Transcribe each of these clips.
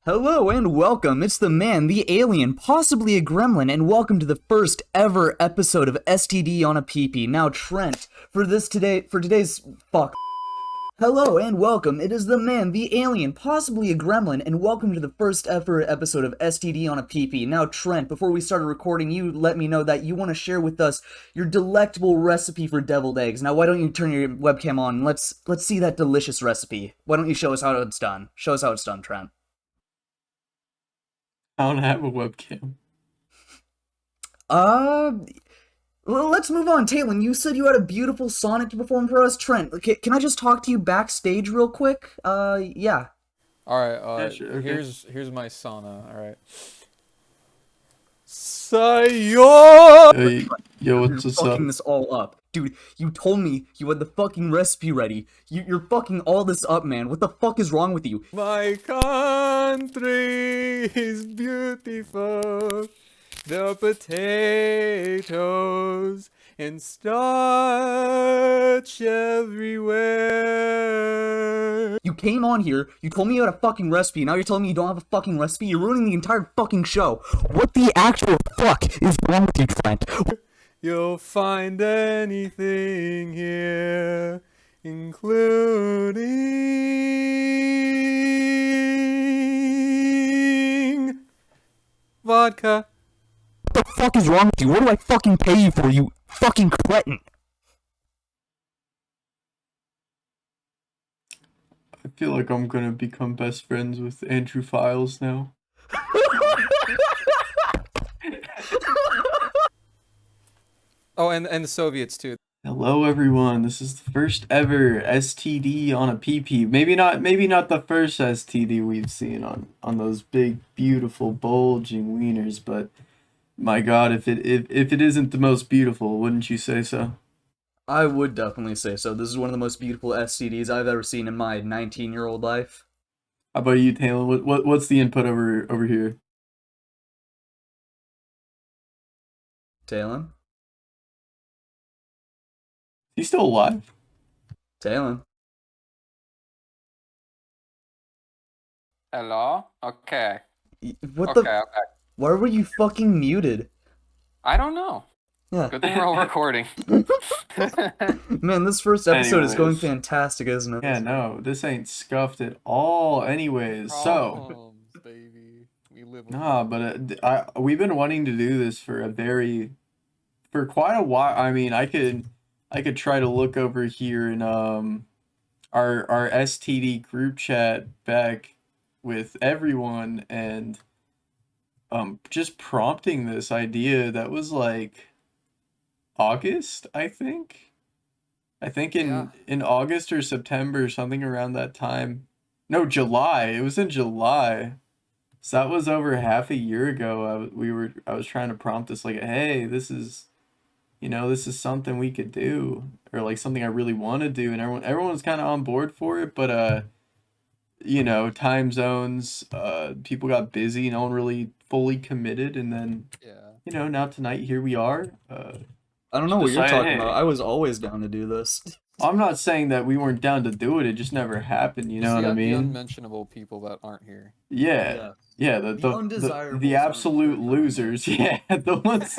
Hello and welcome. It's the man, the alien, possibly a gremlin, and welcome to the first ever episode of STD on a PP. Now, Trent, for today's fuck. Hello and welcome. It is the man, the alien, possibly a gremlin, and welcome to the first ever episode of STD on a PP. Now, Trent, before we started recording, you let me know that you want to share with us your delectable recipe for deviled eggs. Now, why don't you turn your webcam on? Let's see that delicious recipe. Why don't you show us how it's done? Show us how it's done, Trent. I don't have a webcam. Well, let's move on. Talon, you said you had a beautiful sonnet to perform for us. Trent, okay, can I just talk to you backstage real quick? Yeah. Alright, Yeah, sure, okay. here's my sauna, alright. Sayo! Hey, yo, You're what's fucking up? this all up. Dude, you told me you had the fucking recipe ready. You're fucking all this up, man. What the fuck is wrong with you? My country is beautiful. The potatoes and starch everywhere. You came on here, you told me you had a fucking recipe, now you're telling me you don't have a fucking recipe? You're ruining the entire fucking show. What the actual fuck is wrong with you, Trent? You'll find anything here, including vodka. What the fuck is wrong with you? What do I fucking pay you for, you fucking cretin? I feel like I'm gonna become best friends with Andrew Files now. Oh, and the Soviets too. Hello, everyone. This is the first ever STD on a PP. Maybe not the first STD we've seen on those big, beautiful, bulging wieners, but my God, if it isn't the most beautiful, wouldn't you say so? I would definitely say so. This is one of the most beautiful STDs I've ever seen in my 19-year-old life. How about you, Taylor? What's the input over here? Talon? He's still alive? Talon? Hello? Okay. What Okay. Why were you fucking muted? I don't know. Yeah. Good thing we're all recording. Man, this first episode is going Anyways. fantastic, isn't it? Yeah, no, this ain't scuffed at all. Anyways, so Problems, baby. We live with nah, but we've been wanting to do this for quite a while. I mean, I could try to look over here in our STD group chat back with everyone and just prompting this idea that was like August, I think. I think Yeah. in August or September, something around that time. No, July. It was in July. So that was over half a year ago. I was trying to prompt this like, hey, this is something we could do, or like something I really want to do, and everyone's kind of on board for it, but time zones, people got busy, no one really fully committed, and then Yeah. now tonight here we are. I don't know what you're Decide, talking hey. about. I was always down to do this. I'm not saying that we weren't down to do it. It just never happened. You know what I The mean? unmentionable people that aren't here. Yeah. Yeah, The the undesirables the aren't absolute here. losers. Yeah, the ones.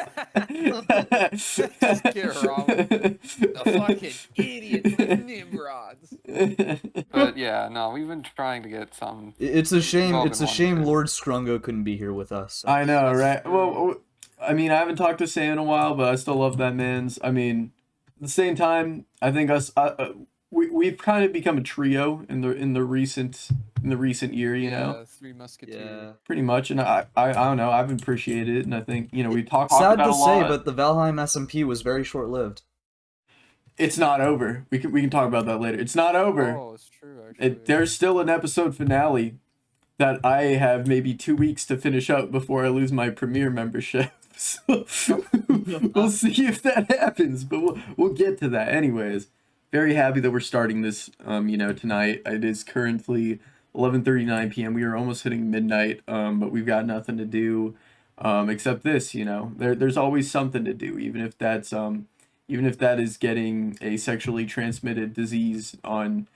Just get Rob. The fucking idiots, the Nimrods. But yeah, no, we've been trying to get some. It's a shame. Well, It's a been shame wanting to. Lord Strungo couldn't be here with us. I know, That's right? true. Well, I mean, I haven't talked to Sam in a while, but I still love that man's. I mean, at the same time, I think we've kind of become a trio in the recent year, you know, Three Musketeers. pretty much. And I don't know, I've appreciated it, and I think we talked Sad about to a say, lot. but the Valheim SMP was very short-lived. It's not over. We can talk about that later. It's not over. Oh, it's true, actually. There's still an episode finale that I have maybe 2 weeks to finish up before I lose my Premiere membership. So we'll see if that happens, but we'll get to that. Anyways, very happy that we're starting this tonight. It is currently 11:39 p.m. We are almost hitting midnight, but we've got nothing to do except this, there's always something to do, even if that is getting a sexually transmitted disease on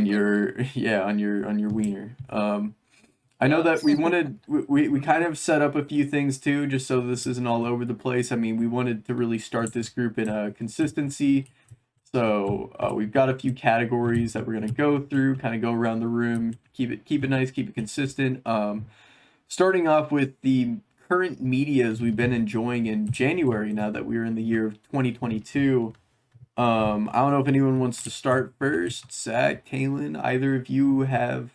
your wiener. I know Yes. that we kind of set up a few things too, just so this isn't all over the place. I mean, we wanted to really start this group in a consistency. So we've got a few categories that we're gonna go through, kind of go around the room, keep it nice, keep it consistent. Starting off with the current medias we've been enjoying in January now that we're in the year of 2022. I don't know if anyone wants to start first. Zach, Kaylin, either of you have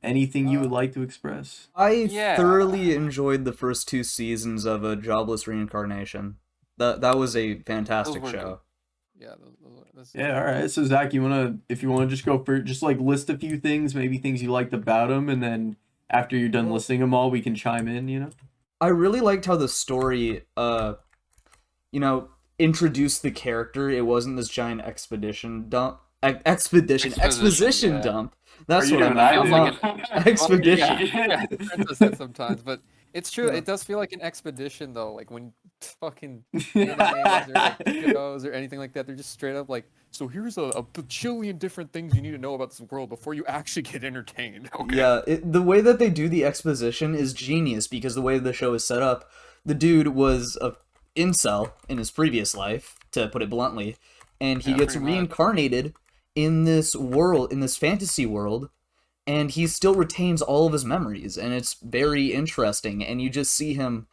anything you would like to express? I Yeah. thoroughly enjoyed the first 2 seasons of A Jobless Reincarnation. That was a fantastic Those were show. Yeah. Yeah, all right. So Zach, if you wanna just go for just like list a few things, maybe things you liked about them, and then after you're done listing them all, we can chime in. You know. I really liked how the story, introduced the character. It wasn't this giant exposition dump. Exposition Yeah. dump. That's Are you what I doing meant. that? Expedition. Yeah. Brent does that sometimes, but it's true. Yeah. It does feel like an expedition, though. Like when fucking animes or like shows or anything like that, they're just straight up like, so here's a bajillion different things you need to know about this world before you actually get entertained. Okay. Yeah, the way that they do the exposition is genius because the way the show is set up, the dude was a incel in his previous life, to put it bluntly, and he Yeah, gets pretty much. reincarnated in this world, in this fantasy world, and he still retains all of his memories, and it's very interesting, and you just see him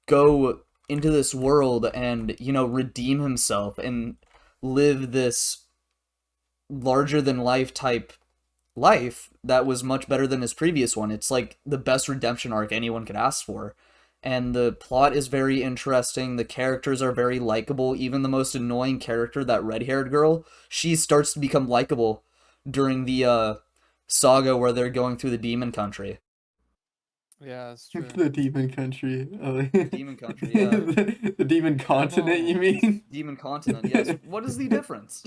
go into this world and, redeem himself and live this larger than life type life that was much better than his previous one. It's like the best redemption arc anyone could ask for. And the plot is very interesting. The characters are very likable. Even the most annoying character, that red-haired girl, she starts to become likable during the saga where they're going through the demon country. Yeah, it's true. The demon country. Demon country, yeah. The demon continent, you mean? Demon continent, yes. What is the difference?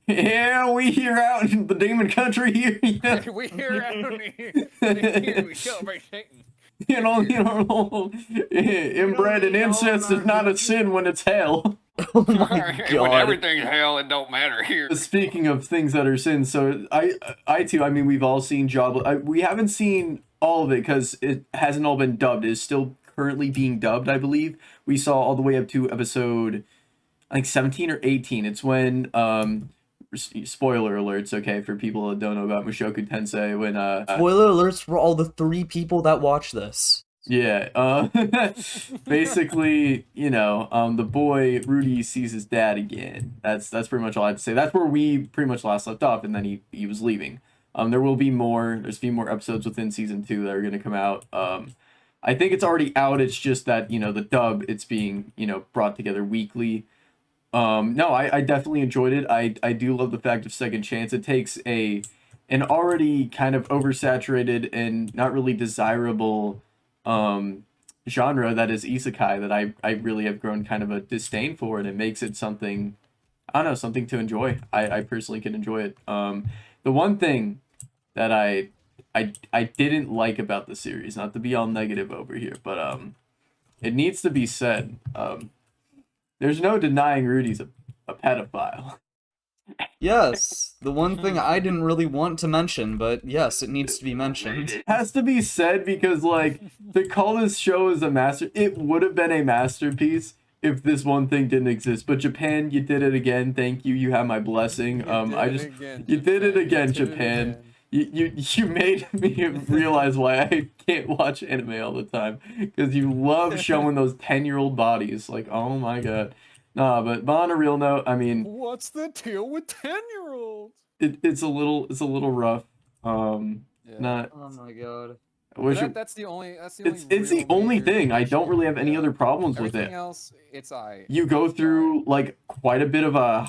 Yeah, we here out in the demon country here. Yeah. We hear out here. We celebrate Satan. Inbred and incest is not a sin when it's hell. Oh my When god. everything's hell, it don't matter here. Speaking of things that are sins, so I too, I mean, we've all seen we haven't seen all of it because it hasn't all been dubbed. It's still currently being dubbed, I believe. We saw all the way up to episode, I think 17 or 18. It's when, spoiler alerts, okay, for people that don't know about Mushoku Tensei, when, Spoiler alerts for all the 3 people that watch this. yeah, basically, the boy Rudy sees his dad again. That's pretty much all I have to say. That's where we pretty much last left off, and then he was leaving. There will be more. There's a few more episodes within season 2 that are going to come out. I think it's already out. It's just that the dub, it's being brought together weekly. No, I definitely enjoyed it. I do love the fact of second chance. It takes an already kind of oversaturated and not really desirable genre that is isekai that I really have grown kind of a disdain for, and it makes it something, I don't know, something to enjoy. I personally can enjoy it. The one thing that I didn't like about the series, not to be all negative over here, but it needs to be said. There's no denying Rudy's a pedophile. Yes, the one thing I didn't really want to mention, but yes, it needs to be mentioned. It has to be said because, like, to call this show as it would have been a masterpiece if this one thing didn't exist. But Japan, you did it again. Thank you. You have my blessing. You did it again, Japan. You made me realize why I can't watch anime all the time, because you love showing those 10-year-old bodies. Like, oh my god. Nah, but on a real note, I mean, What's the deal with 10-year-olds? it's a little rough. Yeah. Not. Oh my god. I wish That's the only. That's the it's only. it's the real only major thing. I don't issue. really have any Yeah. other problems with Everything it. else, it's I. You go through like quite a bit of a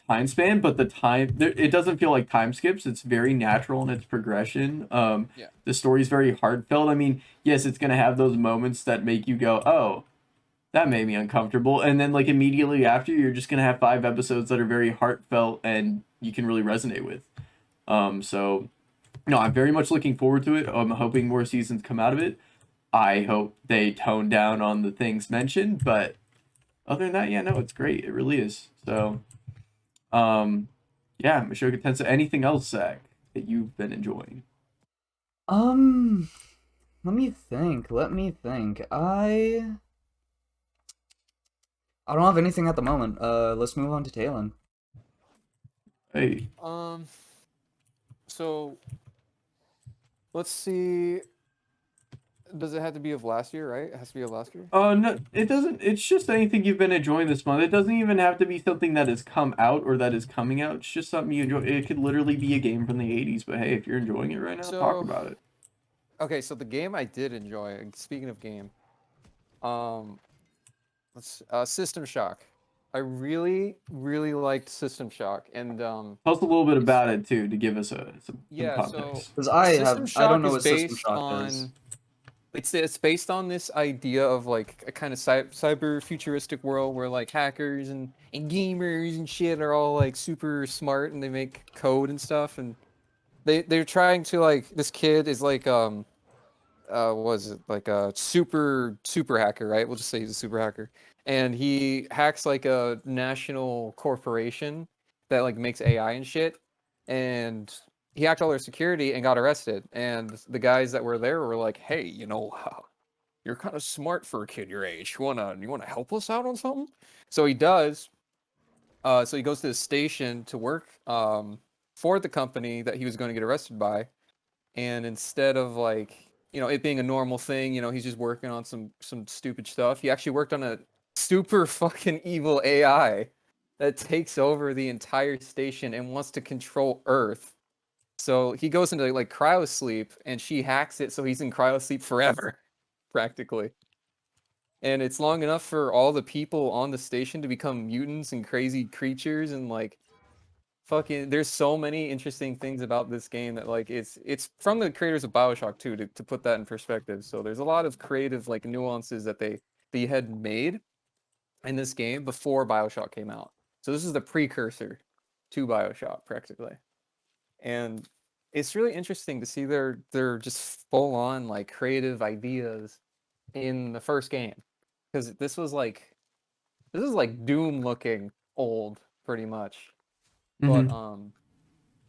time span, but it doesn't feel like time skips. It's very natural in its progression. Yeah. The story's very heartfelt. I mean, yes, it's gonna have those moments that make you go, oh, that made me uncomfortable, and then like immediately after, you're just gonna have 5 episodes that are very heartfelt and you can really resonate with. So no, I'm very much looking forward to it. I'm hoping more seasons come out of it. I hope they tone down on the things mentioned, but other than that, yeah, no, it's great. It really is. So, yeah, Mushoku Tensei. Anything else, Zach, that you've been enjoying? Let me think. Let me think. I don't have anything at the moment. Let's move on to Talon. Hey. So let's see. Does it have to be of last year, right? It has to be of last year. No, it doesn't. It's just anything you've been enjoying this month. It doesn't even have to be something that has come out or that is coming out. It's just something you enjoy. It could literally be a game from the 80s, but hey, if you're enjoying it right now, talk So, about it. okay, so the game I did enjoy, and speaking of game, um, System Shock. I really, really liked System Shock, and Tell us a little bit it's about it too to give us some yeah. So context. Because System I don't Shock know is what System based Shock does. on it's based on this idea of like a kind of cyber futuristic world where like hackers and gamers and shit are all like super smart and they make code and stuff and they're trying to like this kid is like was it like a super hacker, right? We'll just say he's a super hacker. And he hacks like a national corporation that like makes AI and shit. And he hacked all their security and got arrested. And the guys that were there were like, "Hey, you're kind of smart for a kid your age. You wanna help us out on something?" So he does. So he goes to the station to work for the company that he was going to get arrested by, and instead of like it being a normal thing, he's just working on some stupid stuff. He actually worked on a super fucking evil AI that takes over the entire station and wants to control Earth. So he goes into like cryo sleep, and she hacks it so he's in cryo sleep forever, practically. And it's long enough for all the people on the station to become mutants and crazy creatures and like fucking there's so many interesting things about this game that like it's from the creators of BioShock too to put that in perspective. So there's a lot of creative like nuances that they had made in this game before BioShock came out. So this is the precursor to BioShock practically. And it's really interesting to see their just full on like creative ideas in the first game because this is like Doom looking old pretty much. But Mm-hmm.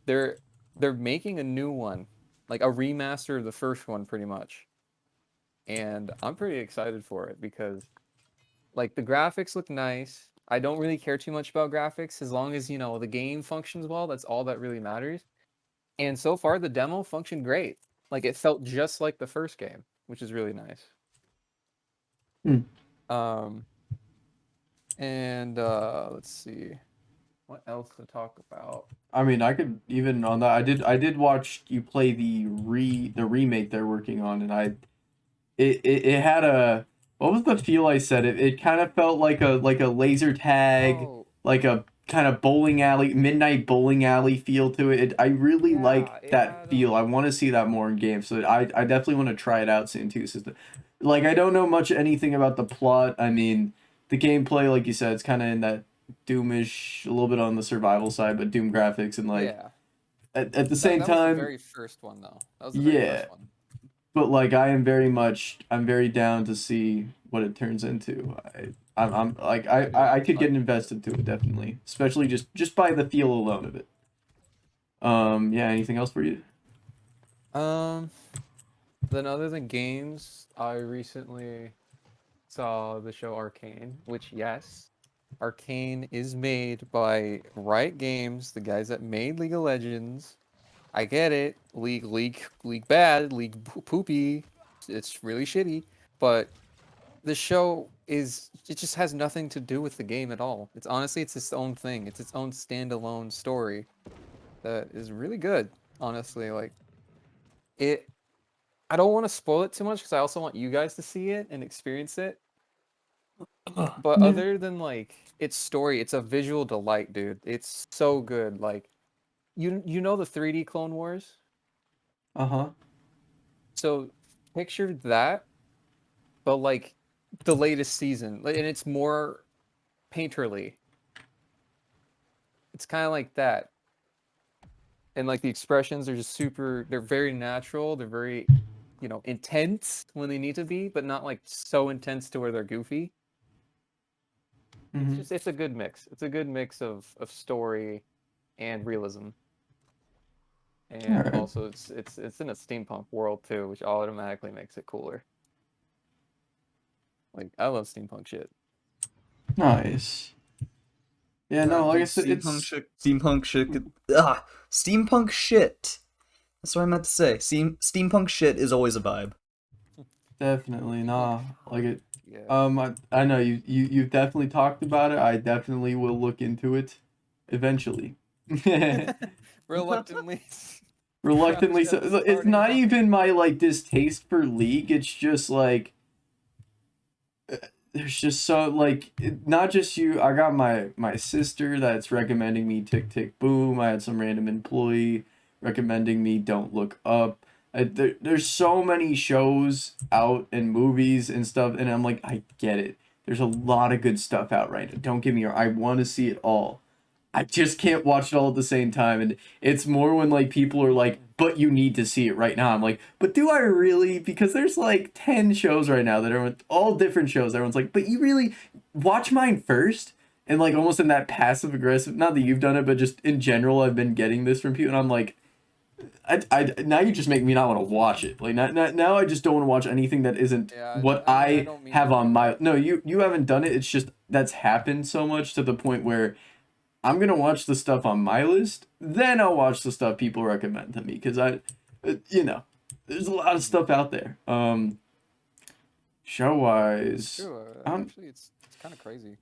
they're they're making a new one, like a remaster of the first one pretty much. And I'm pretty excited for it because like the graphics look nice. I don't really care too much about graphics as long as, the game functions well, that's all that really matters. And so far the demo functioned great. Like it felt just like the first game, which is really nice. Hmm. Um and let's see. What else to talk about? I mean, I could even on that. I did watch you play the remake they're working on, and it had a what was the feel I said? It kind of felt like a laser tag, Oh, like a kind of bowling alley, midnight bowling alley feel to it. I really yeah, like it that had feel. I want to see that more in games. So I definitely want to try it out soon too. Like I don't know much anything about the plot. I mean, the gameplay, like you said, it's kind of in that Doomish, a little bit on the survival side, but Doom graphics and like yeah. at the That same that was the time, very first one though. That was the very yeah. first one. But like I'm very down to see what it turns into. I'm like Yeah, dude. I could get invested to it definitely, especially just by the feel alone of it. Yeah, anything else for you? Um, then other than games, I recently saw the show Arcane, which yes, Arcane is made by Riot Games, the guys that made League of Legends. I get it. League bad, poopy. It's really shitty, but the show it just has nothing to do with the game at all. It's its own thing. It's its own standalone story that is really good, honestly. Like it I don't want to spoil it too much because I also want you guys to see it and experience it. But Yeah. other than like its story, it's a visual delight, dude. It's so good. Like you know the 3D Clone Wars? Uh-huh. So picture that, but like the latest season. And it's more painterly. It's kind of like that. And like the expressions are just they're very natural. They're very, intense when they need to be, but not like so intense to where they're goofy. Mm-hmm. It's a good mix. It's a good mix of story and realism. And Alright. also it's in a steampunk world too, which automatically makes it cooler. Like I love steampunk shit. Nice. Yeah, no, like I said, Steampunk it's shit. Steampunk shit. Steampunk shit. That's what I meant to say. Steampunk shit is always a vibe. definitely like it. Yeah. I know you've definitely talked about it. I definitely will look into it eventually. Reluctantly. Reluctantly, Crouched so at the it's starting not line. even my like distaste for League. It's just like there's just so like not just you. I got my sister that's recommending me Tick Tick Boom. I had some random employee recommending me Don't Look Up. There's so many shows out and movies and stuff, and I'm like, I get it. There's a lot of good stuff out right now. Don't get me wrong. I want to see it all. I just can't watch it all at the same time, and it's more when like people are like, "But you need to see it right now." I'm like, "But do I really?" Because there's like 10 shows right now that are all different shows. Everyone's like, "But you really watch mine first?" And like almost in that passive aggressive, not that you've done it, but just in general, I've been getting this from people, and I'm like, I now you just make me not want to watch it. Like now I just don't want to watch anything that isn't Yeah, what I I don't mean have to on do my. that. No, you haven't done it. It's just that's happened so much to the point where I'm gonna watch the stuff on my list, then I'll watch the stuff people recommend to me because there's a lot of stuff out there. Show wise, True. Actually, it's kind of crazy.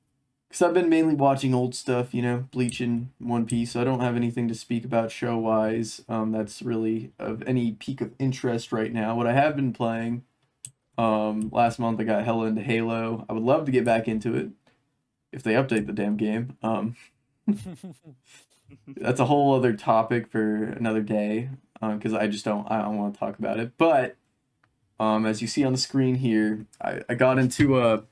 because I've been mainly watching old stuff, Bleach and One Piece. So I don't have anything to speak about show wise. That's really of any peak of interest right now. What I have been playing, last month I got hella into Halo. I would love to get back into it if they update the damn game. That's a whole other topic for another day, because I don't want to talk about it. But as you see on the screen here, I got into an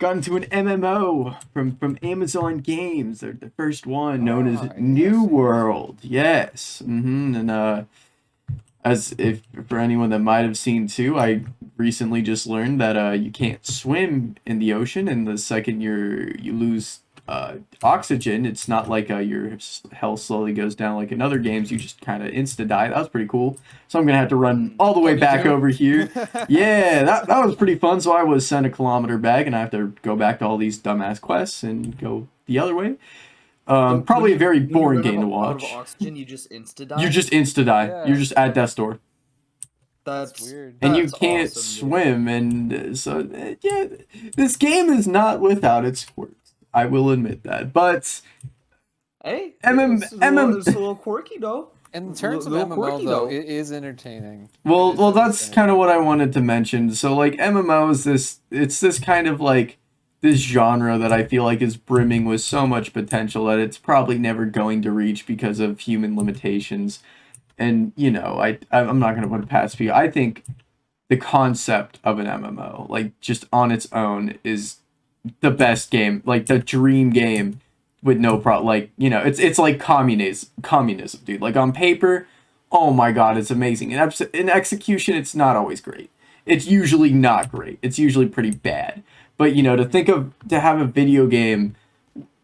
MMO from Amazon Games. The first one known as New yes. World. Yes. And as if for anyone that might have seen too, I recently just learned that you can't swim in the ocean, and the second you lose oxygen, it's not like your health slowly goes down like in other games. You just kind of insta die. That was pretty cool. So I'm gonna have to run all the way back over here. Yeah, that was pretty fun. So I was sent a kilometer back, and I have to go back to all these dumbass quests and go the other way. Probably a very boring game to watch. Out of oxygen, you just insta die. You just insta die. Yeah. You're just at death's door. That's weird. And you That's can't awesome, dude. swim, and so yeah, this game is not without its quirks. I will admit that, but Hey, it's it's a little quirky though. In terms of Little MMO, quirky, though, though. it is entertaining. well, It is that's entertaining. kind of what I wanted to mention. So like MMO is this kind of like this genre that I feel like is brimming with so much potential that it's probably never going to reach because of human limitations. And I'm not gonna put it past you. I think the concept of an MMO, like just on its own, is the best game, like the dream game with no problem. Like, it's like communism, dude. Like on paper, oh my god, it's amazing. In execution, it's not always great. It's usually not great. It's usually pretty bad. But to have a video game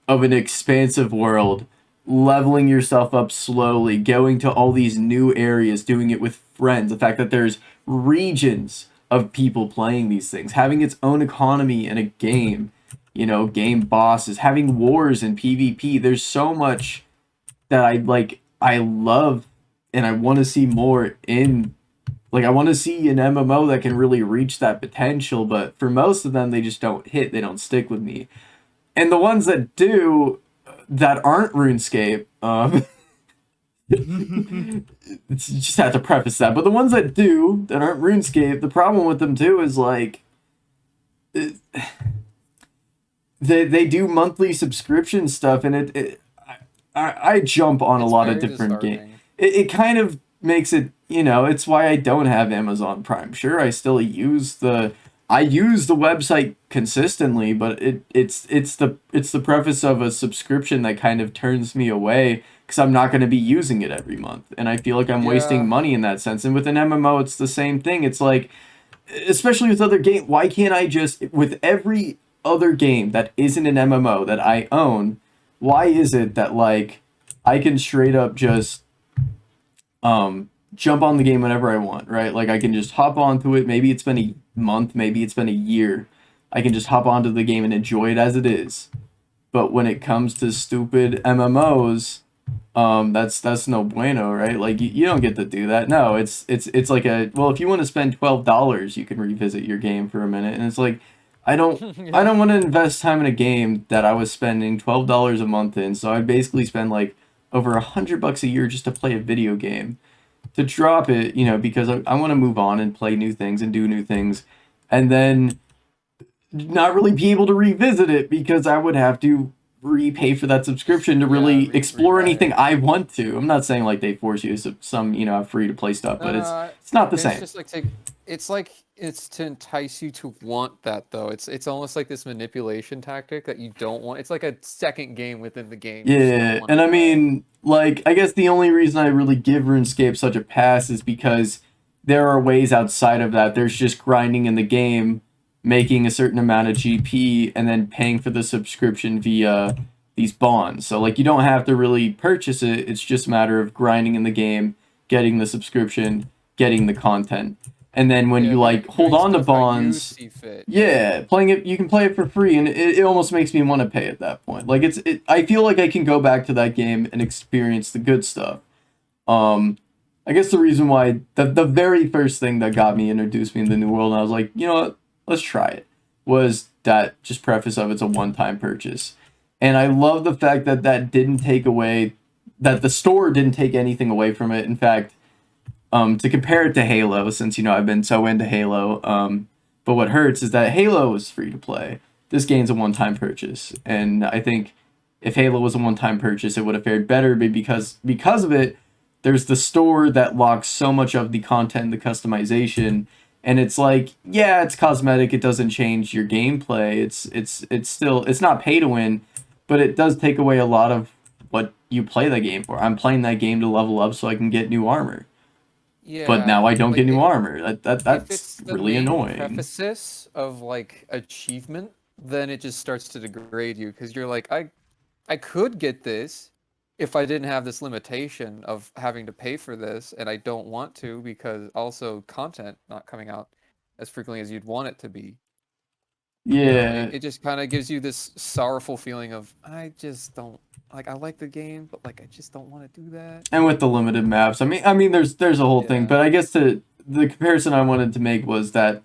of an expansive world, leveling yourself up slowly, going to all these new areas, doing it with friends, the fact that there's regions of people playing these things, having its own economy in a game, game bosses, having wars and PvP. There's so much that I love, and I want to see more in. Like, I want to see an MMO that can really reach that potential, but for most of them, they just don't hit. They don't stick with me. And the ones that do, that aren't RuneScape, just have to preface that. But the ones that do, that aren't RuneScape, the problem with them too is like, they do monthly subscription stuff, and I jump on a lot of very different games. disheartening. It kind of makes it, it's why I don't have Amazon Prime. Sure, I still use the website consistently, but it's the preface of a subscription that kind of turns me away because I'm not going to be using it every month, and I feel like I'm wasting money in that sense. And with an MMO, it's the same thing. It's like, especially with other games, why can't I just, with every other game that isn't an MMO that I own, why is it that like I can straight up just jump on the game whenever I want, right? Like I can just hop onto it. Maybe it's been a month, maybe it's been a year. I can just hop onto the game and enjoy it as it is. But when it comes to stupid MMOs, that's no bueno, right? Like you don't get to do that. No, it's like well, if you want to spend $12, you can revisit your game for a minute, and it's like I don't I don't want to invest time in a game that I was spending $12 a month in. So I'd basically spend like over $100 a year just to play a video game, to drop it, because I want to move on and play new things and do new things, and then not really be able to revisit it because I would have to repay for that subscription to really explore anything I want to. I'm not saying like they force you to some have free to play stuff, but it's not the same. It's just like it's to entice you to want that though. It's almost like this manipulation tactic that you don't want. It's like a second game within the game. Yeah, and I mean, like, I guess the only reason I really give RuneScape such a pass is because there are ways outside of that. There's just grinding in the game, making a certain amount of GP, and then paying for the subscription via these bonds. So, like, you don't have to really purchase it. It's just a matter of grinding in the game, getting the subscription, getting the content. And then when you, like, hold on to bonds, playing it, you can play it for free, and it almost makes me want to pay at that point. Like, I feel like I can go back to that game and experience the good stuff. I guess the reason why, the very first thing that got me, introduced me in the New World, and I was like, you know what, let's try it, was that just preface of it's a one-time purchase. And I love the fact that that the store didn't take anything away from it. In fact, to compare it to Halo, since, I've been so into Halo, but what hurts is that Halo is free to play. This game's a one-time purchase. And I think if Halo was a one-time purchase, it would have fared better, but because of it, there's the store that locks so much of the content, the customization, and it's like, yeah, it's cosmetic, it doesn't change your gameplay, it's still, it's not pay to win, but it does take away a lot of what you play the game for. I'm playing that game to level up so I can get new armor. Yeah, but now I don't get new armor. That's really annoying. Emphasis of like achievement, then it just starts to degrade you because you're like, I could get this if I didn't have this limitation of having to pay for this, and I don't want to because also content not coming out as frequently as you'd want it to be. Yeah, it just kind of gives you this sorrowful feeling of I just don't. Like, I like the game, but, like, I just don't want to do that. And with the limited maps, I mean, there's a whole thing, but I guess the comparison I wanted to make was that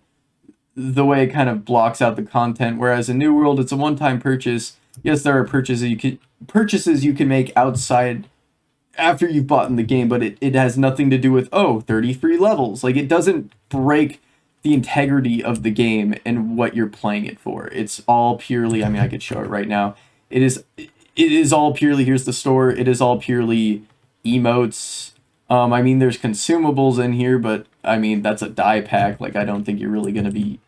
the way it kind of blocks out the content, whereas in New World, it's a one-time purchase. Yes, there are purchases you can make outside after you've bought in the game, but it has nothing to do with, 30 free levels. Like, it doesn't break the integrity of the game and what you're playing it for. It's all purely, I mean, I could show it right now. It is all purely, here's the store, it is all purely emotes. I mean, there's consumables in here, but, I mean, that's a dye pack. Like, I don't think you're really going to be,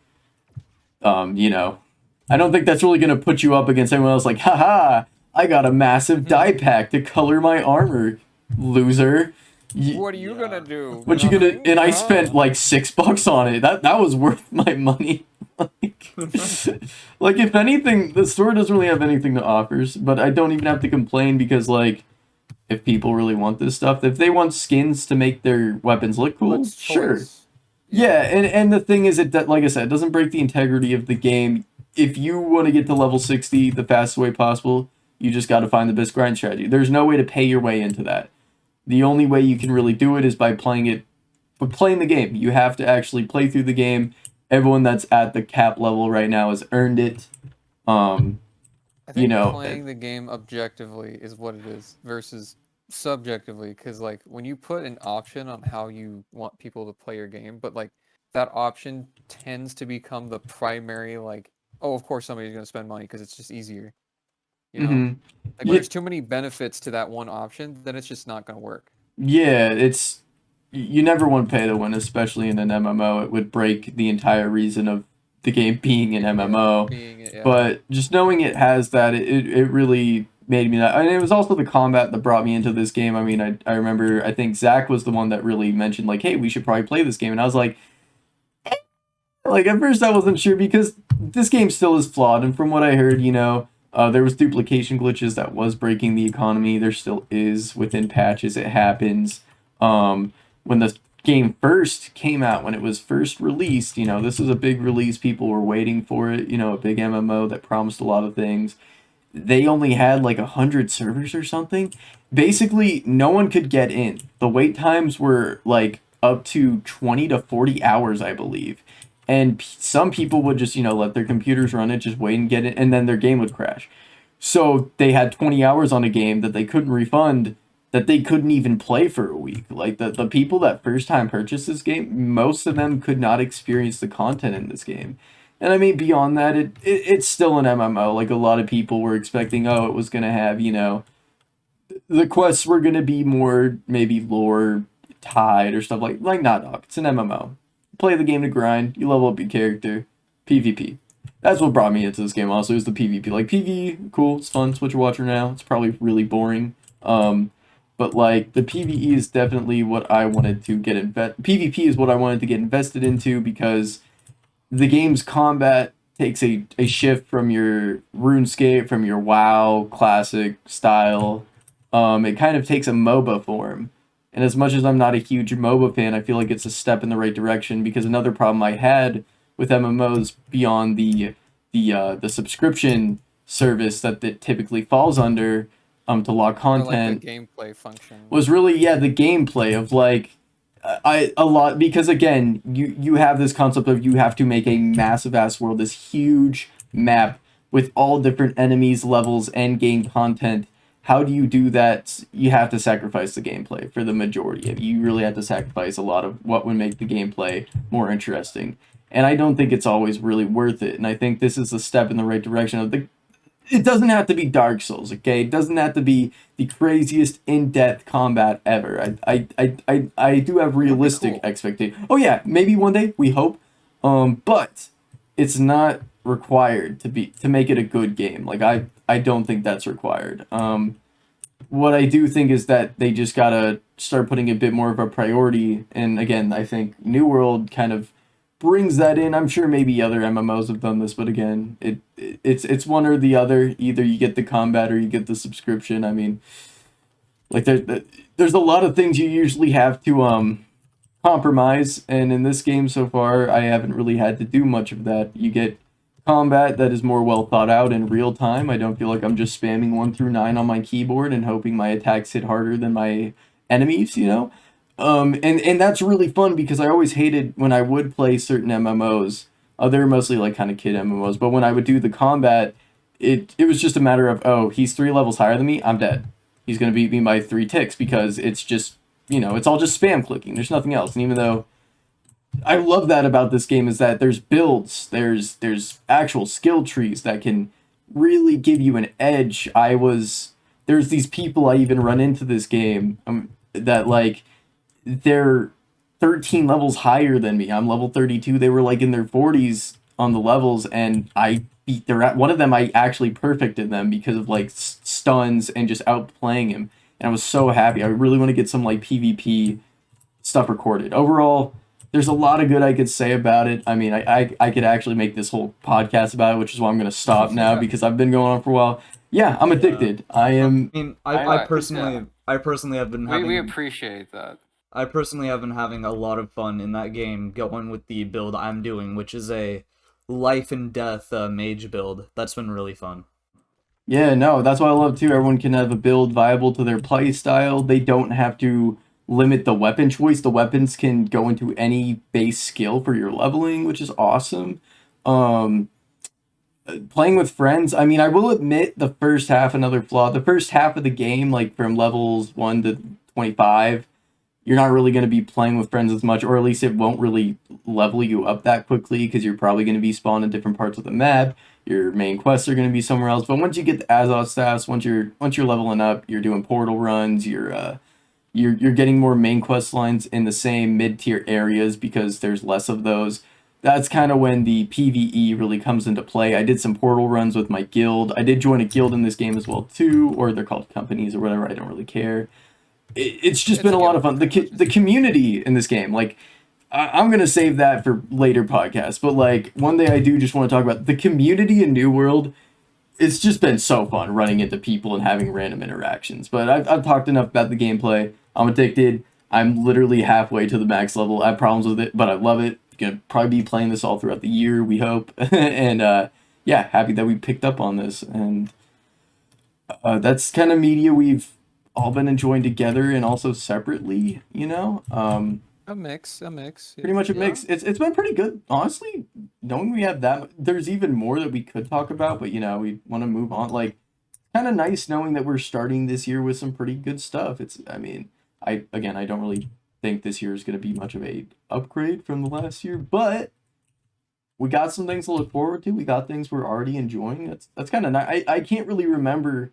I don't think that's really going to put you up against anyone else like, haha, I got a massive dye pack to color my armor, loser. What are you going to do? What you gonna, and I spent like $6 on it. That was worth my money. Like, if anything, the store doesn't really have anything to offer, but I don't even have to complain because, like, if people really want this stuff, if they want skins to make their weapons look cool, sure. Yeah, and the thing is, like I said, it doesn't break the integrity of the game. If you want to get to level 60 the fastest way possible, you just got to find the best grind strategy. There's no way to pay your way into that. The only way you can really do it is by playing the game. You have to actually play through the game. Everyone that's at the cap level right now has earned it. I think playing the game objectively is what it is versus subjectively, because like when you put an option on how you want people to play your game, but like that option tends to become the primary, like, oh, of course somebody's going to spend money because it's just easier. Like when there's too many benefits to that one option, then it's just not going to work. Yeah, you never want to pay to win, especially in an MMO. It would break the entire reason of the game being an MMO. But just knowing it has that, it really made me that. And it was also the combat that brought me into this game. I mean, I remember, I think Zach was the one that really mentioned, like, hey, we should probably play this game. And I was like, like, at first I wasn't sure because this game still is flawed. And from what I heard, there was duplication glitches that was breaking the economy. There still is within patches. It happens. When the game first came out, when it was first released, you know, this was a big release. People were waiting for it. You know, a big MMO that promised a lot of things. They only had like 100 servers or something. Basically, no one could get in. The wait times were like up to 20 to 40 hours, I believe. And some people would just, you know, let their computers run it, just wait and get it, and then their game would crash. So they had 20 hours on a game that they couldn't refund, that they couldn't even play for a week. Like the people that first time purchased this game, most of them could not experience the content in this game. And I mean, beyond that, it's still an MMO. Like, a lot of people were expecting, oh, it was going to have, you know, the quests were going to be more maybe lore tied or stuff like not dog. It's an MMO. Play the game to grind. You level up your character. PvP. That's what brought me into this game. Also, is the PvP. Like, PvE, cool. It's fun. It's what you're watching now. It's probably really boring. But like, the PvE is definitely what I wanted to get PvP is what I wanted to get invested into, because the game's combat takes a shift from your RuneScape, from your WoW classic style. It kind of takes a MOBA form. And as much as I'm not a huge MOBA fan, I feel like it's a step in the right direction, because another problem I had with MMOs beyond the subscription service that it typically falls under to log content, like the gameplay function, was really the gameplay of like because again, you have this concept of you have to make a massive ass world, this huge map with all different enemies, levels, and game content. How do you do that? You have to sacrifice the gameplay for the majority of it. You really have to sacrifice a lot of what would make the gameplay more interesting. And I don't think it's always really worth it. And I think this is a step in the right direction of it doesn't have to be Dark Souls, okay? It doesn't have to be the craziest in-depth combat ever. I do have realistic expectations. Oh yeah, maybe one day, we hope. But it's not required to make it a good game. Like, I don't think that's required. What I do think is that they just gotta start putting a bit more of a priority. And again, I think New World kind of brings that in. I'm sure maybe other MMOs have done this, but again, it's one or the other. Either you get the combat or you get the subscription. I mean, like, there's a lot of things you usually have to compromise, and in this game so far, I haven't really had to do much of that. You get combat that is more well thought out in real time. I don't feel like I'm just spamming 1 through 9 on my keyboard and hoping my attacks hit harder than my enemies, you know? And that's really fun, because I always hated when I would play certain MMOs. They were mostly like kind of kid MMOs, but when I would do the combat, it was just a matter of, oh, he's 3 levels higher than me, I'm dead. He's going to beat me by 3 ticks, because it's just, you know, it's all just spam clicking. There's nothing else. And even though I love that about this game, is that there's builds, there's actual skill trees that can really give you an edge. There's these people I even run into this game that like, they're 13 levels higher than me. I'm level 32. They were like in their 40s on the levels, and I beat one of them. I actually perfected them because of like stuns and just outplaying him. And I was so happy. I really want to get some like PvP stuff recorded. Overall, there's a lot of good I could say about it. I mean, I could actually make this whole podcast about it, which is why I'm going to stop now, because I've been going on for a while. Yeah, I'm addicted. I am. I mean, I personally have been having. We appreciate that. I personally have been having a lot of fun in that game, going with the build I'm doing, which is a life and death mage build. That's been really fun. Yeah, no, that's what I love too. Everyone can have a build viable to their play style. They don't have to limit the weapon choice. The weapons can go into any base skill for your leveling, which is awesome. Playing with friends, I mean, I will admit the first half, another flaw. The first half of the game, like from levels 1 to 25, you're not really going to be playing with friends as much, or at least it won't really level you up that quickly, because you're probably going to be spawned in different parts of the map. Your main quests are going to be somewhere else. But once you get the Azoth staffs, once you're leveling up, you're doing portal runs, you're getting more main quest lines in the same mid-tier areas, because there's less of those. That's kind of when the PvE really comes into play. I did some portal runs with my guild. I did join a guild in this game as well too, or they're called companies or whatever. I don't really care. It's just been a lot of fun. The community in this game, like, I'm going to save that for later podcasts, but like, one day I do just want to talk about the community in New World. It's just been so fun running into people and having random interactions. But I've talked enough about the gameplay. I'm addicted. I'm literally halfway to the max level. I have problems with it, but I love it. Gonna probably be playing this all throughout the year, we hope. And yeah, happy that we picked up on this. And that's kind of media we've all been enjoying together and also separately, you know? A mix. Pretty much a mix. It's been pretty good, honestly. Knowing we have that, there's even more that we could talk about, but you know, we want to move on. Like, kind of nice knowing that we're starting this year with some pretty good stuff. I mean, I don't really think this year is going to be much of a upgrade from the last year, but we got some things to look forward to. We got things we're already enjoying. That's kind of nice. I can't really remember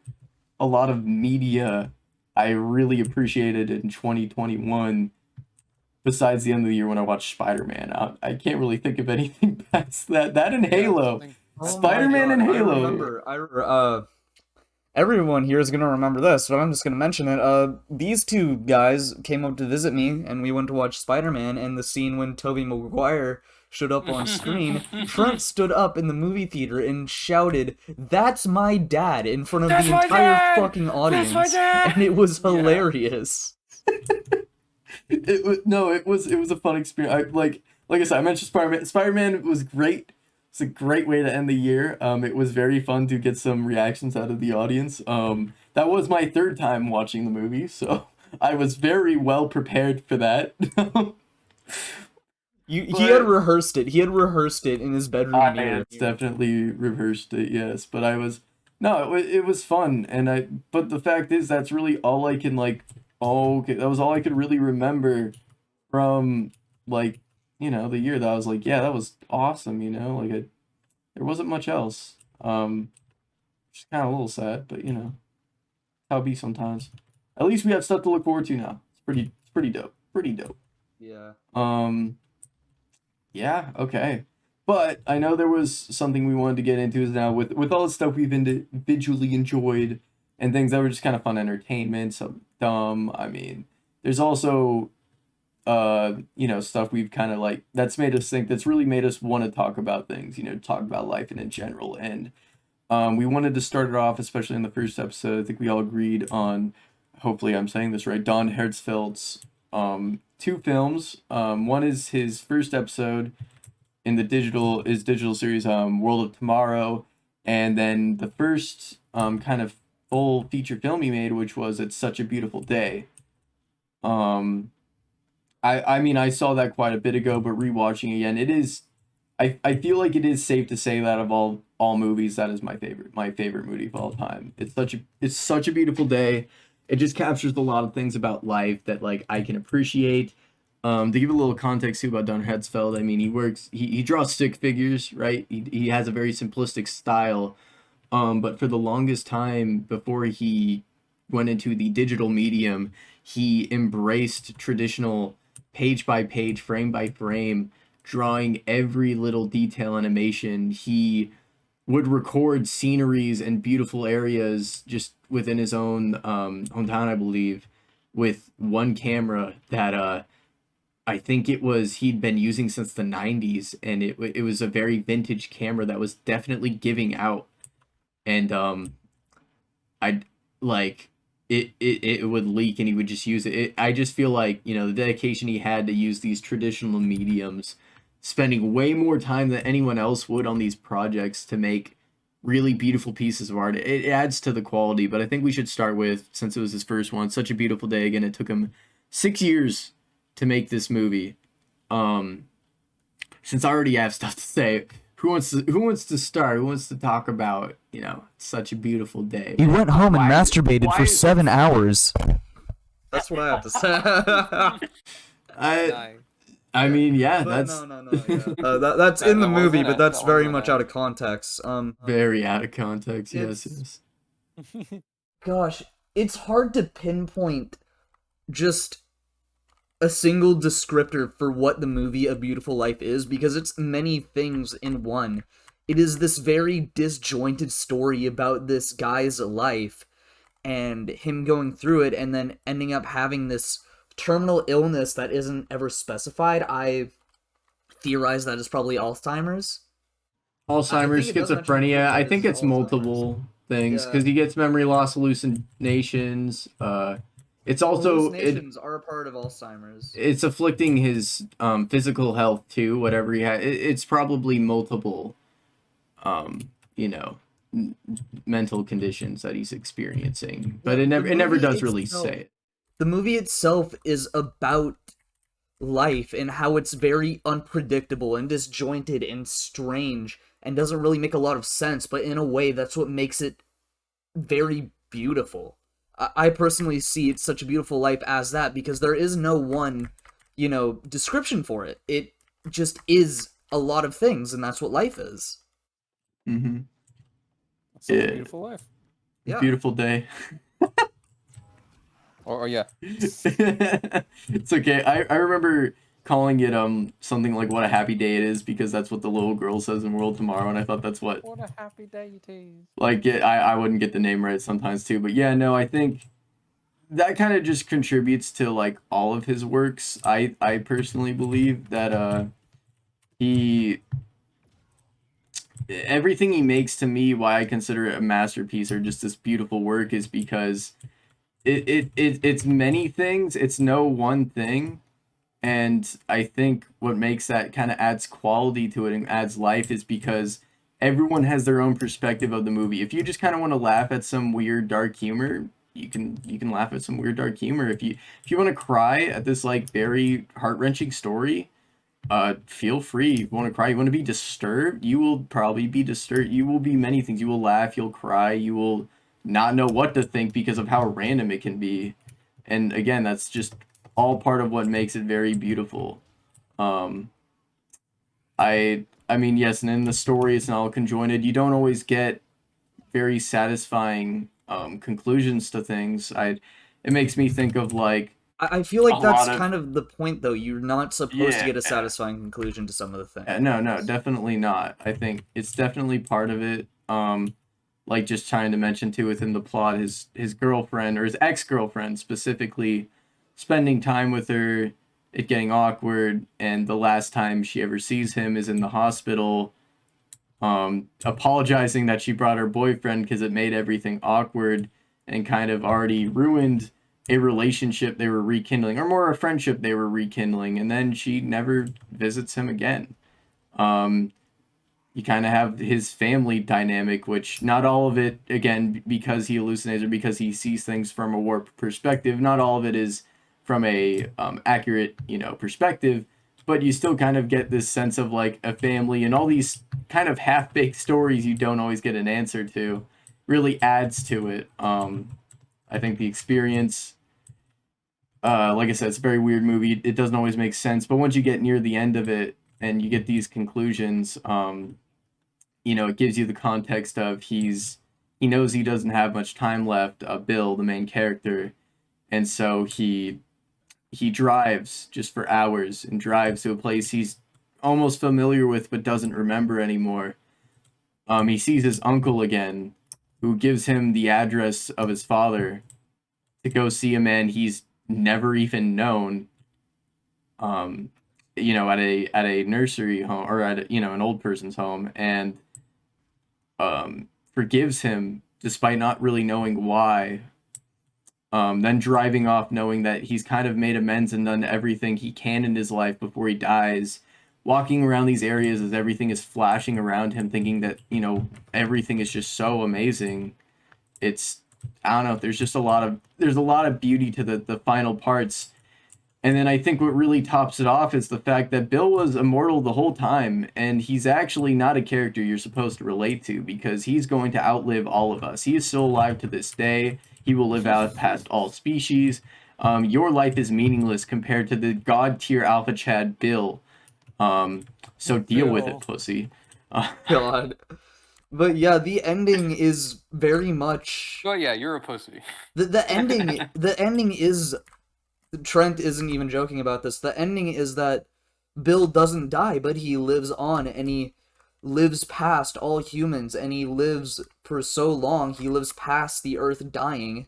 a lot of media I really appreciated in 2021 besides the end of the year when I watched Spider-Man. I can't really think of anything past that. That and Halo. Spider-Man and Halo. Everyone here is gonna remember this, but I'm just gonna mention it. These two guys came up to visit me, and we went to watch Spider-Man, and the scene when Tobey Maguire showed up on screen, Trent stood up in the movie theater and shouted, "That's my dad," in front of the entire fucking audience, and it was hilarious. It was a fun experience. Like I said, I mentioned Spider-Man. Spider-Man was great. It's a great way to end the year. It was very fun to get some reactions out of the audience. That was my third time watching the movie, so I was very well prepared for that. He had rehearsed it. He had rehearsed it in his bedroom mirror. Definitely rehearsed it, yes. But it was fun, but the fact is that's really all I can that was all I could really remember from the year that I was like, yeah, that was awesome, there wasn't much else. Just kind of a little sad, but how it be sometimes. At least we have stuff to look forward to now. It's pretty dope. Pretty dope. Yeah. Yeah, okay. But I know there was something we wanted to get into is now with all the stuff we've individually enjoyed and things that were just kind of fun entertainment, some dumb. I mean, there's also stuff we've kind of that's made us think, that's really made us want to talk about things, talk about life and in general. And we wanted to start it off, especially in the first episode. I think we all agreed on, hopefully I'm saying this right, Don Hertzfeldt's two films. One is his first episode in the digital series, World of Tomorrow, and then the first kind of full feature film he made, which was It's Such a Beautiful Day. I mean, I saw that quite a bit ago, but rewatching again, it is, I feel like it is safe to say that of all movies, that is my favorite movie of all time. It's such a beautiful day. It just captures a lot of things about life that I can appreciate. To give a little context too about Don Hertzfeldt, I mean, he draws stick figures, right? He has a very simplistic style. But for the longest time before he went into the digital medium, he embraced traditional page by page, frame by frame, drawing every little detail animation. He would record sceneries and beautiful areas just within his own hometown, I believe, with one camera that I think he'd been using since the 90s, and it was a very vintage camera that was definitely giving out. And it would leak and he would just use it. I just feel like, the dedication he had to use these traditional mediums, spending way more time than anyone else would on these projects to make really beautiful pieces of art. It adds to the quality, but I think we should start with, since it was his first one, Such a Beautiful Day. Again, it took him 6 years to make this movie. Since I already have stuff to say, who wants to start? Who wants to talk about, Such a Beautiful Day? He went home and masturbated for 7 hours. That's what I have to say. I mean, yeah, but that's no. Yeah. That's in the movie, but that's very much out of context. Very out of context. Yes. Gosh, it's hard to pinpoint just a single descriptor for what the movie A Beautiful Life is, because it's many things in one. It is this very disjointed story about this guy's life and him going through it and then ending up having this terminal illness that isn't ever specified. I theorize that it's probably Alzheimer's. Schizophrenia. I think it's multiple things, because he gets memory loss, hallucinations. It's also hallucinations are a part of Alzheimer's. it's afflicting his physical health too. Whatever he had, it's probably multiple, you know, mental conditions that he's experiencing. But it never does really say it. The movie itself is about life and how it's very unpredictable and disjointed and strange and doesn't really make a lot of sense, but in a way that's what makes it very beautiful. I personally see it's such a beautiful life as that because there is no one, description for it. It just is a lot of things, and that's what life is. Mm-hmm. That's a beautiful life. Yeah. Beautiful day. Oh yeah. It's okay. I remember calling it something like "What a happy day it is" because that's what the little girl says in World Tomorrow, and I thought that's what. What a happy day it is. Like I wouldn't get the name right sometimes too, but yeah, no, I think that kind of just contributes to like all of his works. I personally believe that he everything he makes, to me, why I consider it a masterpiece or just this beautiful work is because it's many things. It's no one thing. And I think what makes that kind of adds quality to it and adds life is because everyone has their own perspective of the movie. If you just kind of want to laugh at some weird dark humor, you can laugh at some weird dark humor. If you want to cry at this like very heart-wrenching story, feel free. If you want to cry, you want to be disturbed, you will probably be disturbed. You will be many things. You will laugh, you'll cry, you will not know what to think because of how random it can be. And again, that's just all part of what makes it very beautiful. I mean, yes, and in the story it's not all conjoined. You don't always get very satisfying conclusions to things. It makes me think of like I feel like that's kind of the point, though. You're not supposed to get a satisfying conclusion to some of the things. No, definitely not. I think it's definitely part of it. Like just trying to mention too within the plot, his girlfriend or his ex-girlfriend specifically spending time with her, it getting awkward, and the last time she ever sees him is in the hospital, apologizing that she brought her boyfriend because it made everything awkward and kind of already ruined a relationship they were rekindling, or more a friendship they were rekindling, and then she never visits him again. You kind of have his family dynamic, which not all of it, again, because he hallucinates or because he sees things from a warped perspective, not all of it is from a accurate, perspective, but you still kind of get this sense of like a family and all these kind of half-baked stories you don't always get an answer to really adds to it. I think the experience, like I said, it's a very weird movie. It doesn't always make sense, but once you get near the end of it and you get these conclusions, it gives you the context of he knows he doesn't have much time left, Bill, the main character, and so he drives just for hours and drives to a place he's almost familiar with but doesn't remember anymore. He sees his uncle again, who gives him the address of his father to go see a man he's never even known, at a nursery home or at an old person's home, and forgives him despite not really knowing why. Then driving off knowing that he's kind of made amends and done everything he can in his life before he dies, walking around these areas as everything is flashing around him, thinking that, everything is just so amazing. It's, I don't know, there's a lot of beauty to the final parts. And then I think what really tops it off is the fact that Bill was immortal the whole time, and he's actually not a character you're supposed to relate to because he's going to outlive all of us. He is still alive to this day. He will live out past all species. Your life is meaningless compared to the god tier alpha Chad Bill. So deal with it, pussy. God. But yeah, the ending is very much. Oh yeah, you're a pussy. The ending is. Trent isn't even joking about this. The ending is that Bill doesn't die, but he lives on, and he lives past all humans, and he lives for so long. He lives past the Earth dying,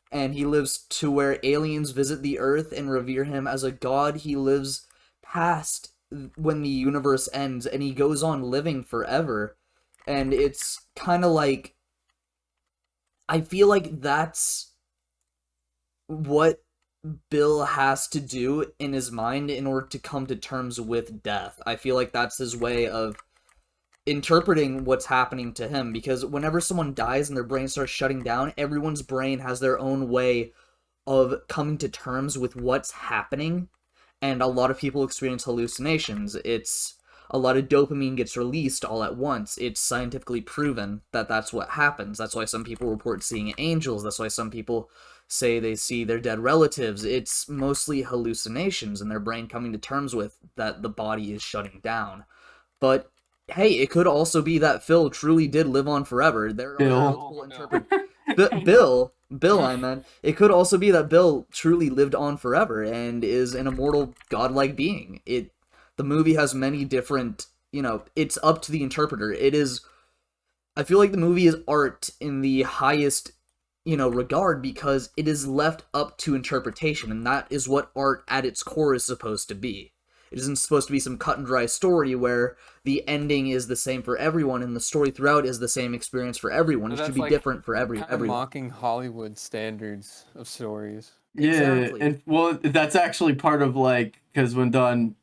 and he lives to where aliens visit the Earth and revere him as a god. He lives past when the universe ends, and he goes on living forever. And it's kind of like, I feel like that's what Bill has to do in his mind in order to come to terms with death. I feel like that's his way of interpreting what's happening to him, because whenever someone dies and their brain starts shutting down, everyone's brain has their own way of coming to terms with what's happening, and a lot of people experience hallucinations. It's a lot of dopamine gets released all at once. It's scientifically proven that that's what happens. That's why some people report seeing angels. That's why some people say they see their dead relatives. It's mostly hallucinations and their brain coming to terms with that the body is shutting down. But hey, it could also be that Phil truly did live on forever. There are multiple Bill, I meant. It could also be that Bill truly lived on forever and is an immortal godlike being. The movie has many different, it's up to the interpreter. I feel like the movie is art in the highest, regard, because it is left up to interpretation, and that is what art at its core is supposed to be. It isn't supposed to be some cut and dry story where the ending is the same for everyone and the story throughout is the same experience for everyone. It should be different for everyone. Mocking Hollywood standards of stories. Yeah, Exactly. and well, that's actually part of because when Don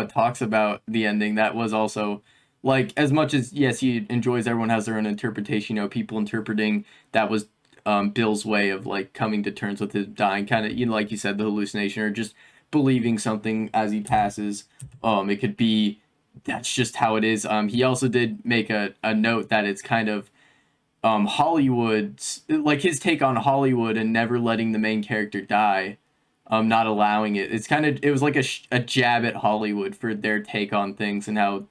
talks about the ending, that was also as much as yes, he enjoys. Everyone has their own interpretation. People interpreting that was Bill's way of coming to terms with his dying, kind of like you said, the hallucination or just believing something as he passes. It could be that's just how it is. He also did make a note that it's kind of Hollywood's his take on Hollywood and never letting the main character die, not allowing it. It was like a jab at Hollywood for their take on things and how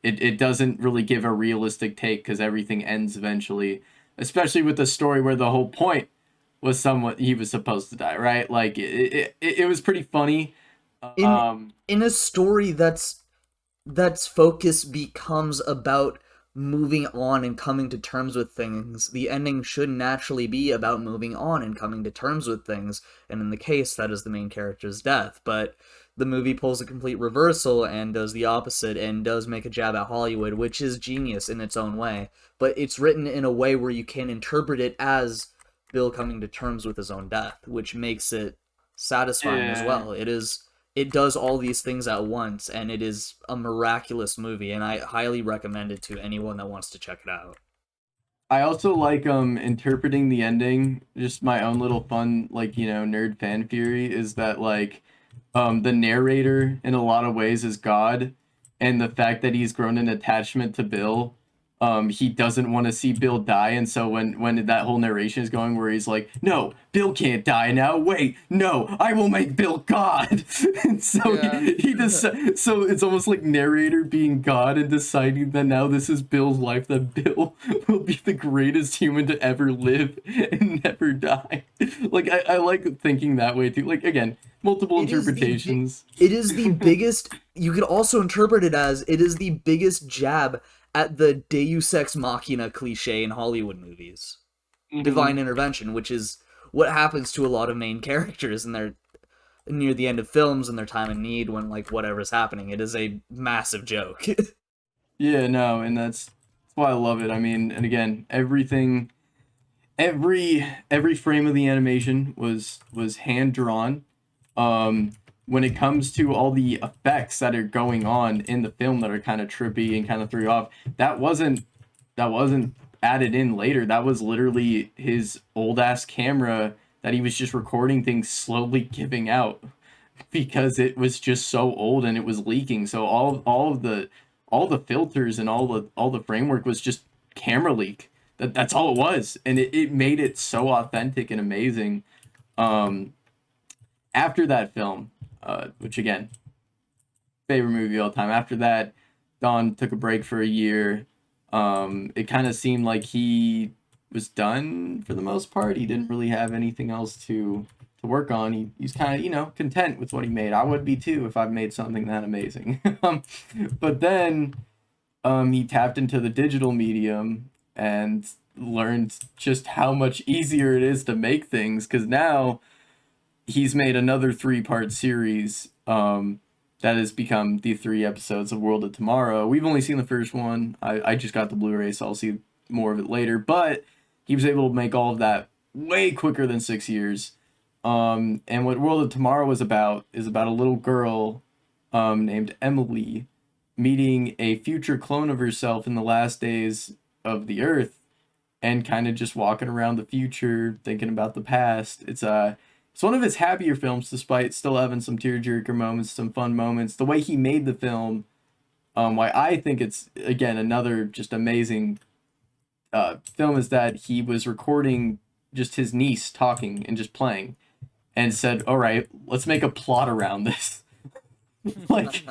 it doesn't really give a realistic take because everything ends eventually, especially with the story where the whole point was he was supposed to die, right? It was pretty funny. In a story that's focus becomes about moving on and coming to terms with things, the ending should naturally be about moving on and coming to terms with things, and in the case, that is the main character's death. But the movie pulls a complete reversal and does the opposite and does make a jab at Hollywood, which is genius in its own way, but it's written in a way where you can interpret it as Bill coming to terms with his own death, which makes it satisfying as well. It does all these things at once, and it is a miraculous movie, and I highly recommend it to anyone that wants to check it out. I also like interpreting the ending. Just my own little fun nerd fan theory is that the narrator in a lot of ways is God, and the fact that he's grown an attachment to Bill, he doesn't want to see Bill die, and so when that whole narration is going where he's like, no, Bill can't die now, wait, no, I will make Bill God. And so he so it's almost like narrator being God and deciding that now this is Bill's life, that Bill will be the greatest human to ever live and never die. I like thinking that way too. Again, multiple interpretations. It is the biggest, you could also interpret it as, it is the biggest jab at the Deus Ex Machina cliche in Hollywood movies. Mm-hmm. Divine intervention, which is what happens to a lot of main characters in their near the end of films and their time of need when whatever's happening. It is a massive joke. Yeah, no, and that's why I love it. I mean, and again, every frame of the animation was hand drawn. When it comes to all the effects that are going on in the film that are kind of trippy and kind of threw you off, that wasn't added in later. That was literally his old ass camera that he was just recording things slowly giving out because it was just so old and it was leaking. So all the filters and all the framework was just camera leak. That's all it was, and it made it so authentic and amazing. After that film, which again, favorite movie of all time. After that, Don took a break for a year. It kind of seemed like he was done for the most part. He didn't really have anything else to work on. He's kind of, content with what he made. I would be too if I've made something that amazing. But then he tapped into the digital medium and learned just how much easier it is to make things, because now he's made another 3-part series that has become the 3 episodes of World of Tomorrow. We've only seen the first one. I just got the Blu-ray, so I'll see more of it later. But he was able to make all of that way quicker than 6 years. And what World of Tomorrow is about a little girl named Emily meeting a future clone of herself in the last days of the Earth, and kind of just walking around the future, thinking about the past. It's one of his happier films, despite still having some tearjerker moments, some fun moments. The way he made the film, why I think it's again another just amazing film, is that he was recording just his niece talking and just playing, and said, "All right, let's make a plot around this." like,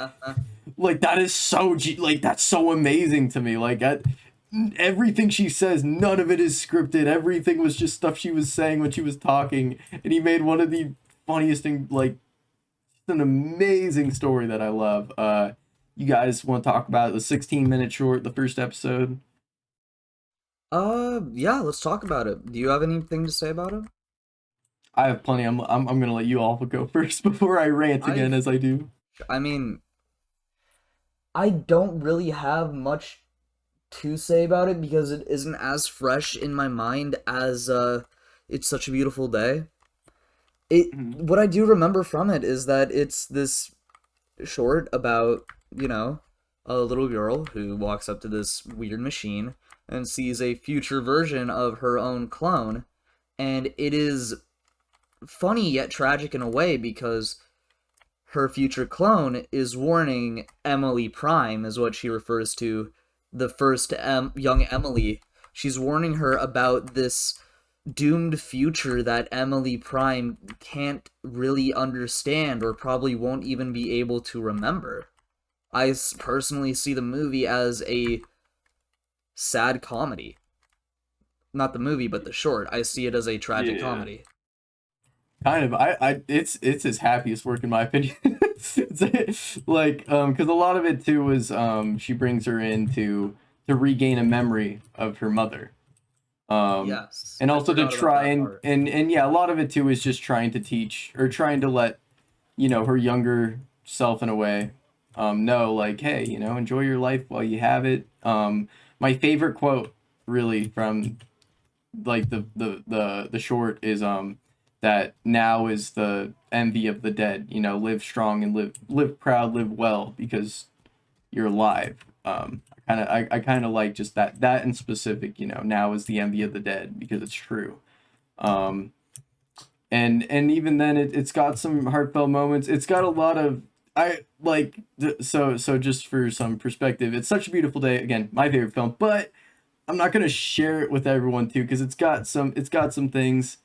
like that is like that's so amazing to me. Like everything she says, none of it is scripted. Everything was just stuff she was saying when she was talking, and he made one of the funniest things. Like, it's an amazing story that I love. You guys want to talk about the 16-minute short, the first episode? Yeah, let's talk about it. Do you have anything to say about it? I have plenty. I'm gonna let you all go first before I rant again, as I do. I mean, I don't really have much to say about it because it isn't as fresh in my mind as It's Such a Beautiful Day. What I do remember from it is that it's this short about, a little girl who walks up to this weird machine and sees a future version of her own clone, and it is funny yet tragic in a way because her future clone is warning Emily Prime, is what she refers to, the first young Emily. She's warning her about this doomed future that Emily Prime can't really understand or probably won't even be able to remember. I personally see the movie as a sad comedy. Not the movie, but the short. I see it as a tragic comedy. Kind of. It's his happiest work in my opinion. It's like, because a lot of it too was, she brings her in to regain a memory of her mother. Yes. And I also to forgot about try that part. and yeah, a lot of it too is just trying to teach, or trying to let, her younger self in a way, know, like, hey, enjoy your life while you have it. My favorite quote really from like the short is that now is the envy of the dead, live strong and live proud, live well, because you're alive. I kind of like just that in specific, now is the envy of the dead, because it's true. And even then it's got some heartfelt moments. It's got a lot of, I like, so just for some perspective, It's Such a Beautiful Day, again, my favorite film, but I'm not gonna share it with everyone too, because it's got some things,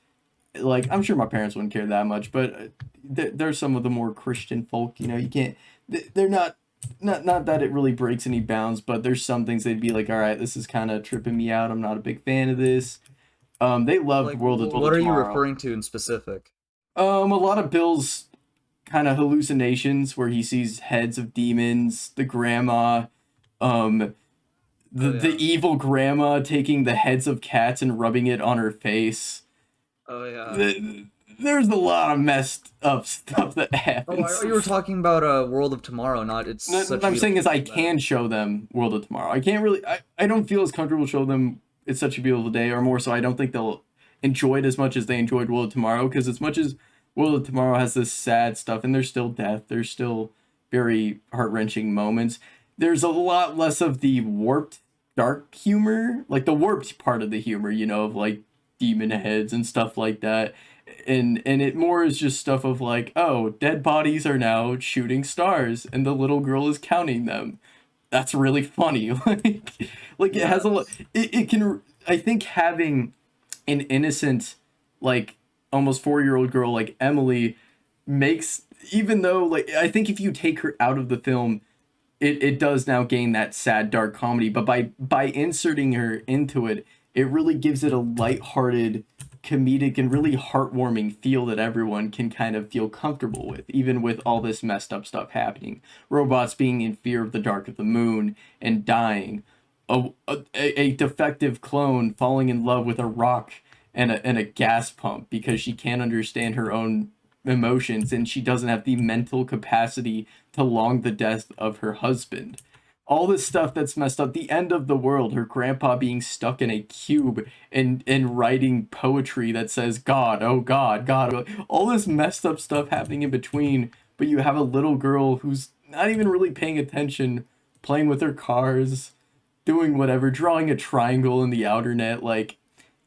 like, I'm sure my parents wouldn't care that much, but there's some of the more Christian folk, you can't, they're not that it really breaks any bounds, but there's some things they'd be like, all right, this is kind of tripping me out, I'm not a big fan of this. They loved Like, World of Tomorrow. what are you referring to in specific? A lot of Bill's kind of hallucinations where he sees heads of demons, the grandma, the evil grandma taking the heads of cats and rubbing it on her face. Oh yeah. There's a lot of messed up stuff that happens. Oh, you were talking about World of Tomorrow, not It's No, Such what I'm saying is I Beautiful can show them World of Tomorrow. I can't really, I don't feel as comfortable showing them It's Such a Beautiful Day, or more so I don't think they'll enjoy it as much as they enjoyed World of Tomorrow, because as much as World of Tomorrow has this sad stuff, and there's still death, there's still very heart-wrenching moments, there's a lot less of the warped dark humor, like the warped part of the humor, of like demon heads and stuff like that. And it more is just stuff of like, oh, dead bodies are now shooting stars and the little girl is counting them. That's really funny. Like it has a lot, it can, I think having an innocent, like almost 4-year-old girl like Emily makes, even though, like, I think if you take her out of the film, it does now gain that sad dark comedy, but by inserting her into it, it really gives it a lighthearted, comedic, and really heartwarming feel that everyone can kind of feel comfortable with, even with all this messed up stuff happening. Robots being in fear of the dark of the moon and dying, a defective clone falling in love with a rock and a gas pump because she can't understand her own emotions and she doesn't have the mental capacity to long the death of her husband. all this stuff that's messed up. The end of the world, her grandpa being stuck in a cube and writing poetry that says God, oh God, God. All this messed up stuff happening in between, but you have a little girl who's not even really paying attention, playing with her cars, doing whatever, drawing a triangle in the outer net. Like,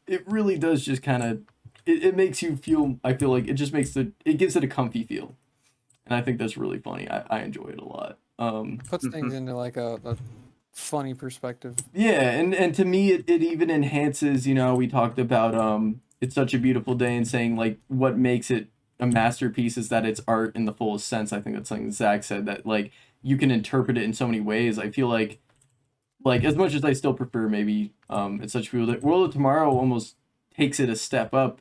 it really does just kind of, it makes you feel, I feel like it just makes it gives it a comfy feel. And I think that's really funny. I enjoy it a lot. Puts things into like a funny perspective. Yeah, and to me it even enhances, we talked about It's Such a Beautiful Day and saying like what makes it a masterpiece is that it's art in the fullest sense. I think that's something Zach said, that like you can interpret it in so many ways. I feel like as much as I still prefer maybe It's Such a Beautiful Day, World of Tomorrow almost takes it a step up,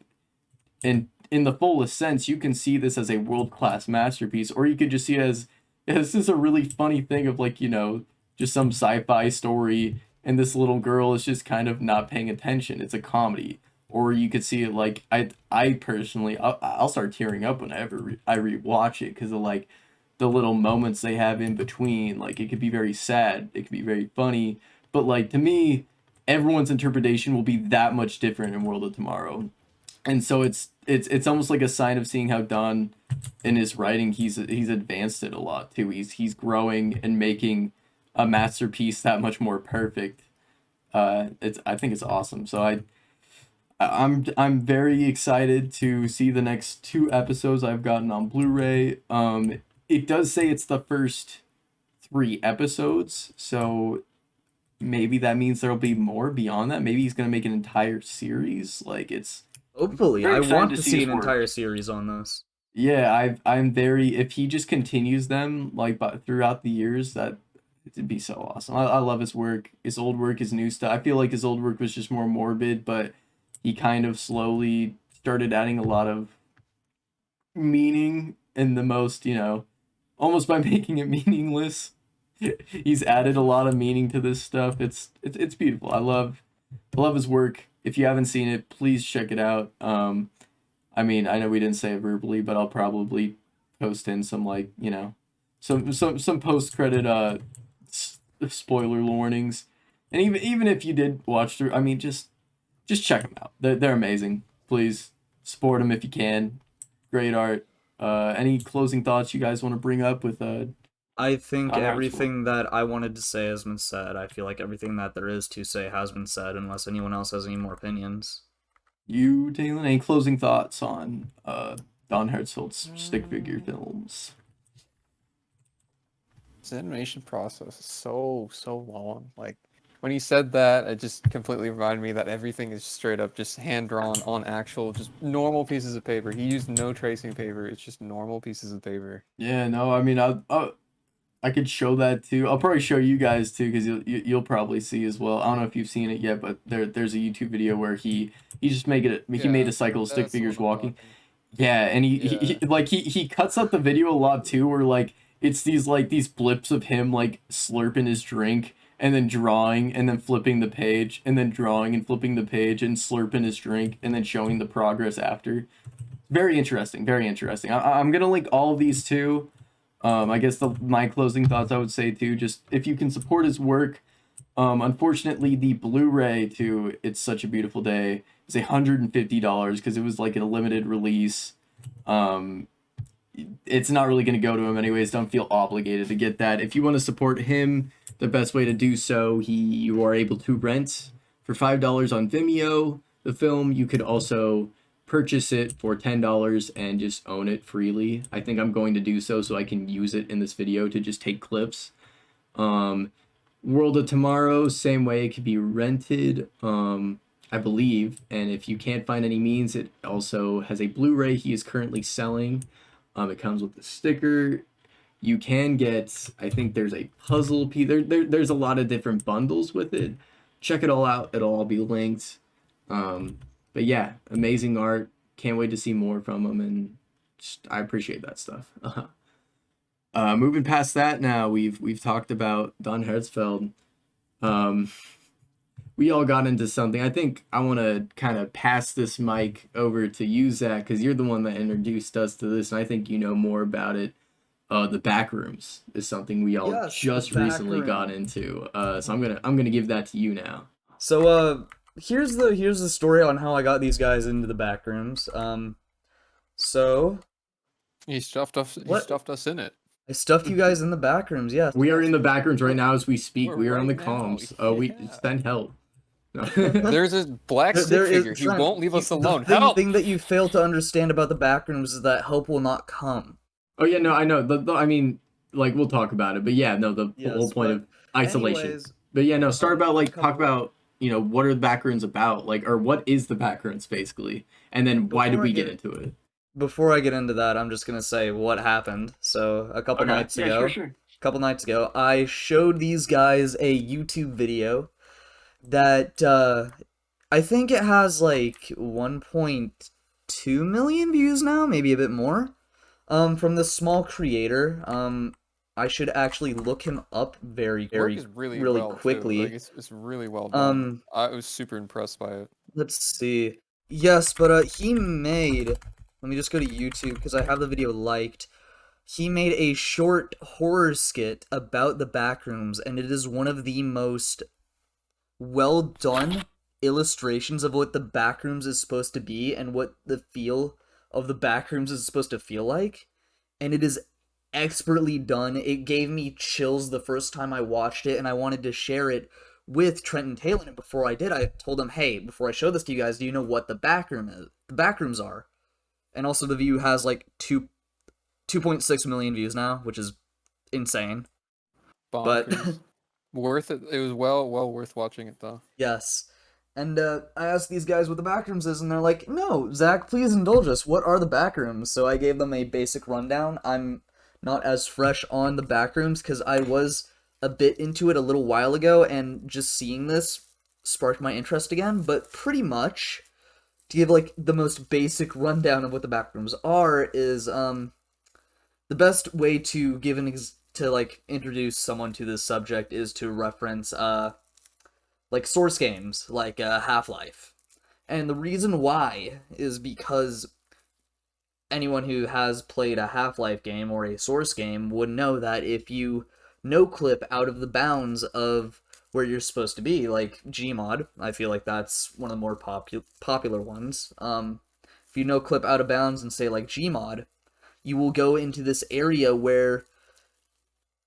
and in the fullest sense you can see this as a world-class masterpiece, or you could just see it as this is a really funny thing of like, just some sci-fi story and this little girl is just kind of not paying attention. It's a comedy. Or you could see it like I personally I'll start tearing up whenever I rewatch it because of like the little moments they have in between. Like it could be very sad, it could be very funny, but like to me everyone's interpretation will be that much different in World of Tomorrow. And so it's almost like a sign of seeing how Don in his writing he's advanced it a lot too. He's growing and making a masterpiece that much more perfect. I think it's awesome. So I'm very excited to see the next 2 episodes I've gotten on Blu-ray. It does say it's the first 3 episodes, so maybe that means there'll be more beyond that. Maybe he's gonna make an entire series. Like it's Hopefully, very I excited want to to see see his an work. entire series on this. Yeah, I'm very, if he just continues them like throughout the years, that it'd be so awesome. I love his work, his old work, his new stuff. I feel like his old work was just more morbid, but he kind of slowly started adding a lot of meaning in the most, almost by making it meaningless. He's added a lot of meaning to this stuff. It's beautiful. I love his work. If you haven't seen it, please check it out. I mean, I know we didn't say it verbally, but I'll probably post in some like, some post credit spoiler warnings. And even if you did watch through, I mean, just check them out. They're amazing. Please support them if you can. Great art. Any closing thoughts you guys want to bring up with I think Hertzfeldt? everything that I wanted to say has been said. I feel like everything that there is to say has been said, unless anyone else has any more opinions. You, Taylor, any closing thoughts on Don Hertzfeldt's stick figure films? This animation process is so long. Like when he said that, it just completely reminded me that everything is straight up just hand drawn on actual, just normal pieces of paper. He used no tracing paper. It's just normal pieces of paper. Yeah, no, I mean, I could show that too. I'll probably show you guys too, because you'll probably see as well. I don't know if you've seen it yet, but there's a YouTube video where he just made a cycle of stick That's the figures one I'm walking. talking. Yeah, and he cuts up the video a lot too, where like it's these blips of him like slurping his drink and then drawing and then flipping the page and then drawing and flipping the page and slurping his drink and then showing the progress after. Very interesting, very interesting. I'm gonna link all of these too. I guess my closing thoughts I would say too, just if you can support his work. Unfortunately, the Blu-ray to It's Such a Beautiful Day is $150 because it was like a limited release. It's not really going to go to him anyways. Don't feel obligated to get that. If you want to support him, the best way to do so, you are able to rent for $5 on Vimeo the film. You could also purchase it for $10 and just own it freely. I think I'm going to do so I can use it in this video to just take clips. World of Tomorrow, same way, it could be rented, I believe. And if you can't find any means, it also has a Blu-ray he is currently selling. It comes with a sticker. You can get, I think there's a puzzle piece. There's a lot of different bundles with it. Check it all out. It'll all be linked. But yeah, amazing art. Can't wait to see more from him, and I appreciate that stuff. Moving past that now, we've talked about Don Hertzfeldt. We all got into something. I think I want to kind of pass this mic over to you, Zach, because you're the one that introduced us to this, and I think you know more about it the Backrooms is something we all Yes, just the recently got Backrooms. into. So I'm gonna give that to you now. So here's the story on how I got these guys into the Backrooms. So He stuffed us. He what? stuffed us in it. I stuffed you guys in the Backrooms, yes. We are in the Yes, Backrooms right now as we speak. we're We are on the right now. comms. We Yeah. send help. No. There's a black stick There is figure. He Trent, won't leave us the alone. thing, Help! thing that you fail to understand about the Backrooms is that help will not come. Oh yeah, no, I know. I mean, like we'll talk about it, but yeah, no, the whole Yes, point but of isolation. anyways, But yeah, no, start about a like talk couple about what are the Backrooms about, like, or what is the Backrooms basically, and then why did before I we get get into it? before I get into that, I'm just gonna say what happened. So a couple Okay. nights ago, I showed these guys a YouTube video that I think it has like 1.2 million views now, maybe a bit more. From this small creator. I should actually look him up very, Work very, is really really well too. Like quickly. it's really well done. Um, I was super impressed by it. let's see. Yes, but he made. Let me just go to YouTube because I have the video liked. He made a short horror skit about the Backrooms, and it is one of the most well done illustrations of what the Backrooms is supposed to be and what the feel of the Backrooms is supposed to feel like. And it is expertly done. It gave me chills the first time I watched it, and I wanted to share it with Trent and Taylor. And before I did, I told them, "Hey, before I show this to you guys, do you know what the backroom is? The Backrooms are." And also, the view has like 2.6 million views now, which is insane. But Bonkers. Worth it. It was well worth watching it though. yes. And I asked these guys what the Backrooms is, and they're like, "No, Zach, please indulge us. What are the Backrooms?" So I gave them a basic rundown. I'm not as fresh on the Backrooms because I was a bit into it a little while ago, and just seeing this sparked my interest again. But pretty much, to give like the most basic rundown of what the Backrooms are, is the best way to give to like introduce someone to this subject is to reference like source games like Half-Life. And the reason why is because anyone who has played a Half-Life game or a source game would know that if you no clip out of the bounds of where you're supposed to be, like Gmod, I feel like that's one of the more popular ones. If you no clip out of bounds and say like Gmod, you will go into this area where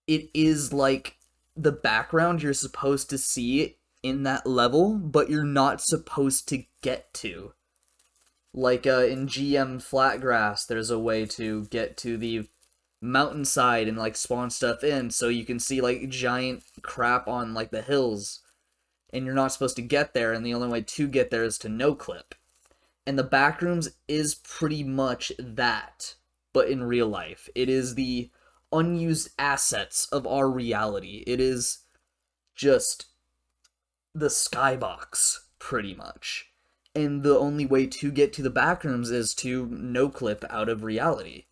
it is like the background you're supposed to see in that level, but you're not supposed to get to. Like in GM Flatgrass, there's a way to get to the mountainside and like spawn stuff in, so you can see like giant crap on like the hills, and you're not supposed to get there, and the only way to get there is to no clip. And the Backrooms is pretty much that, but in real life. It is the unused assets of our reality. It is just the skybox, pretty much. And the only way to get to the Backrooms is to no clip out of reality.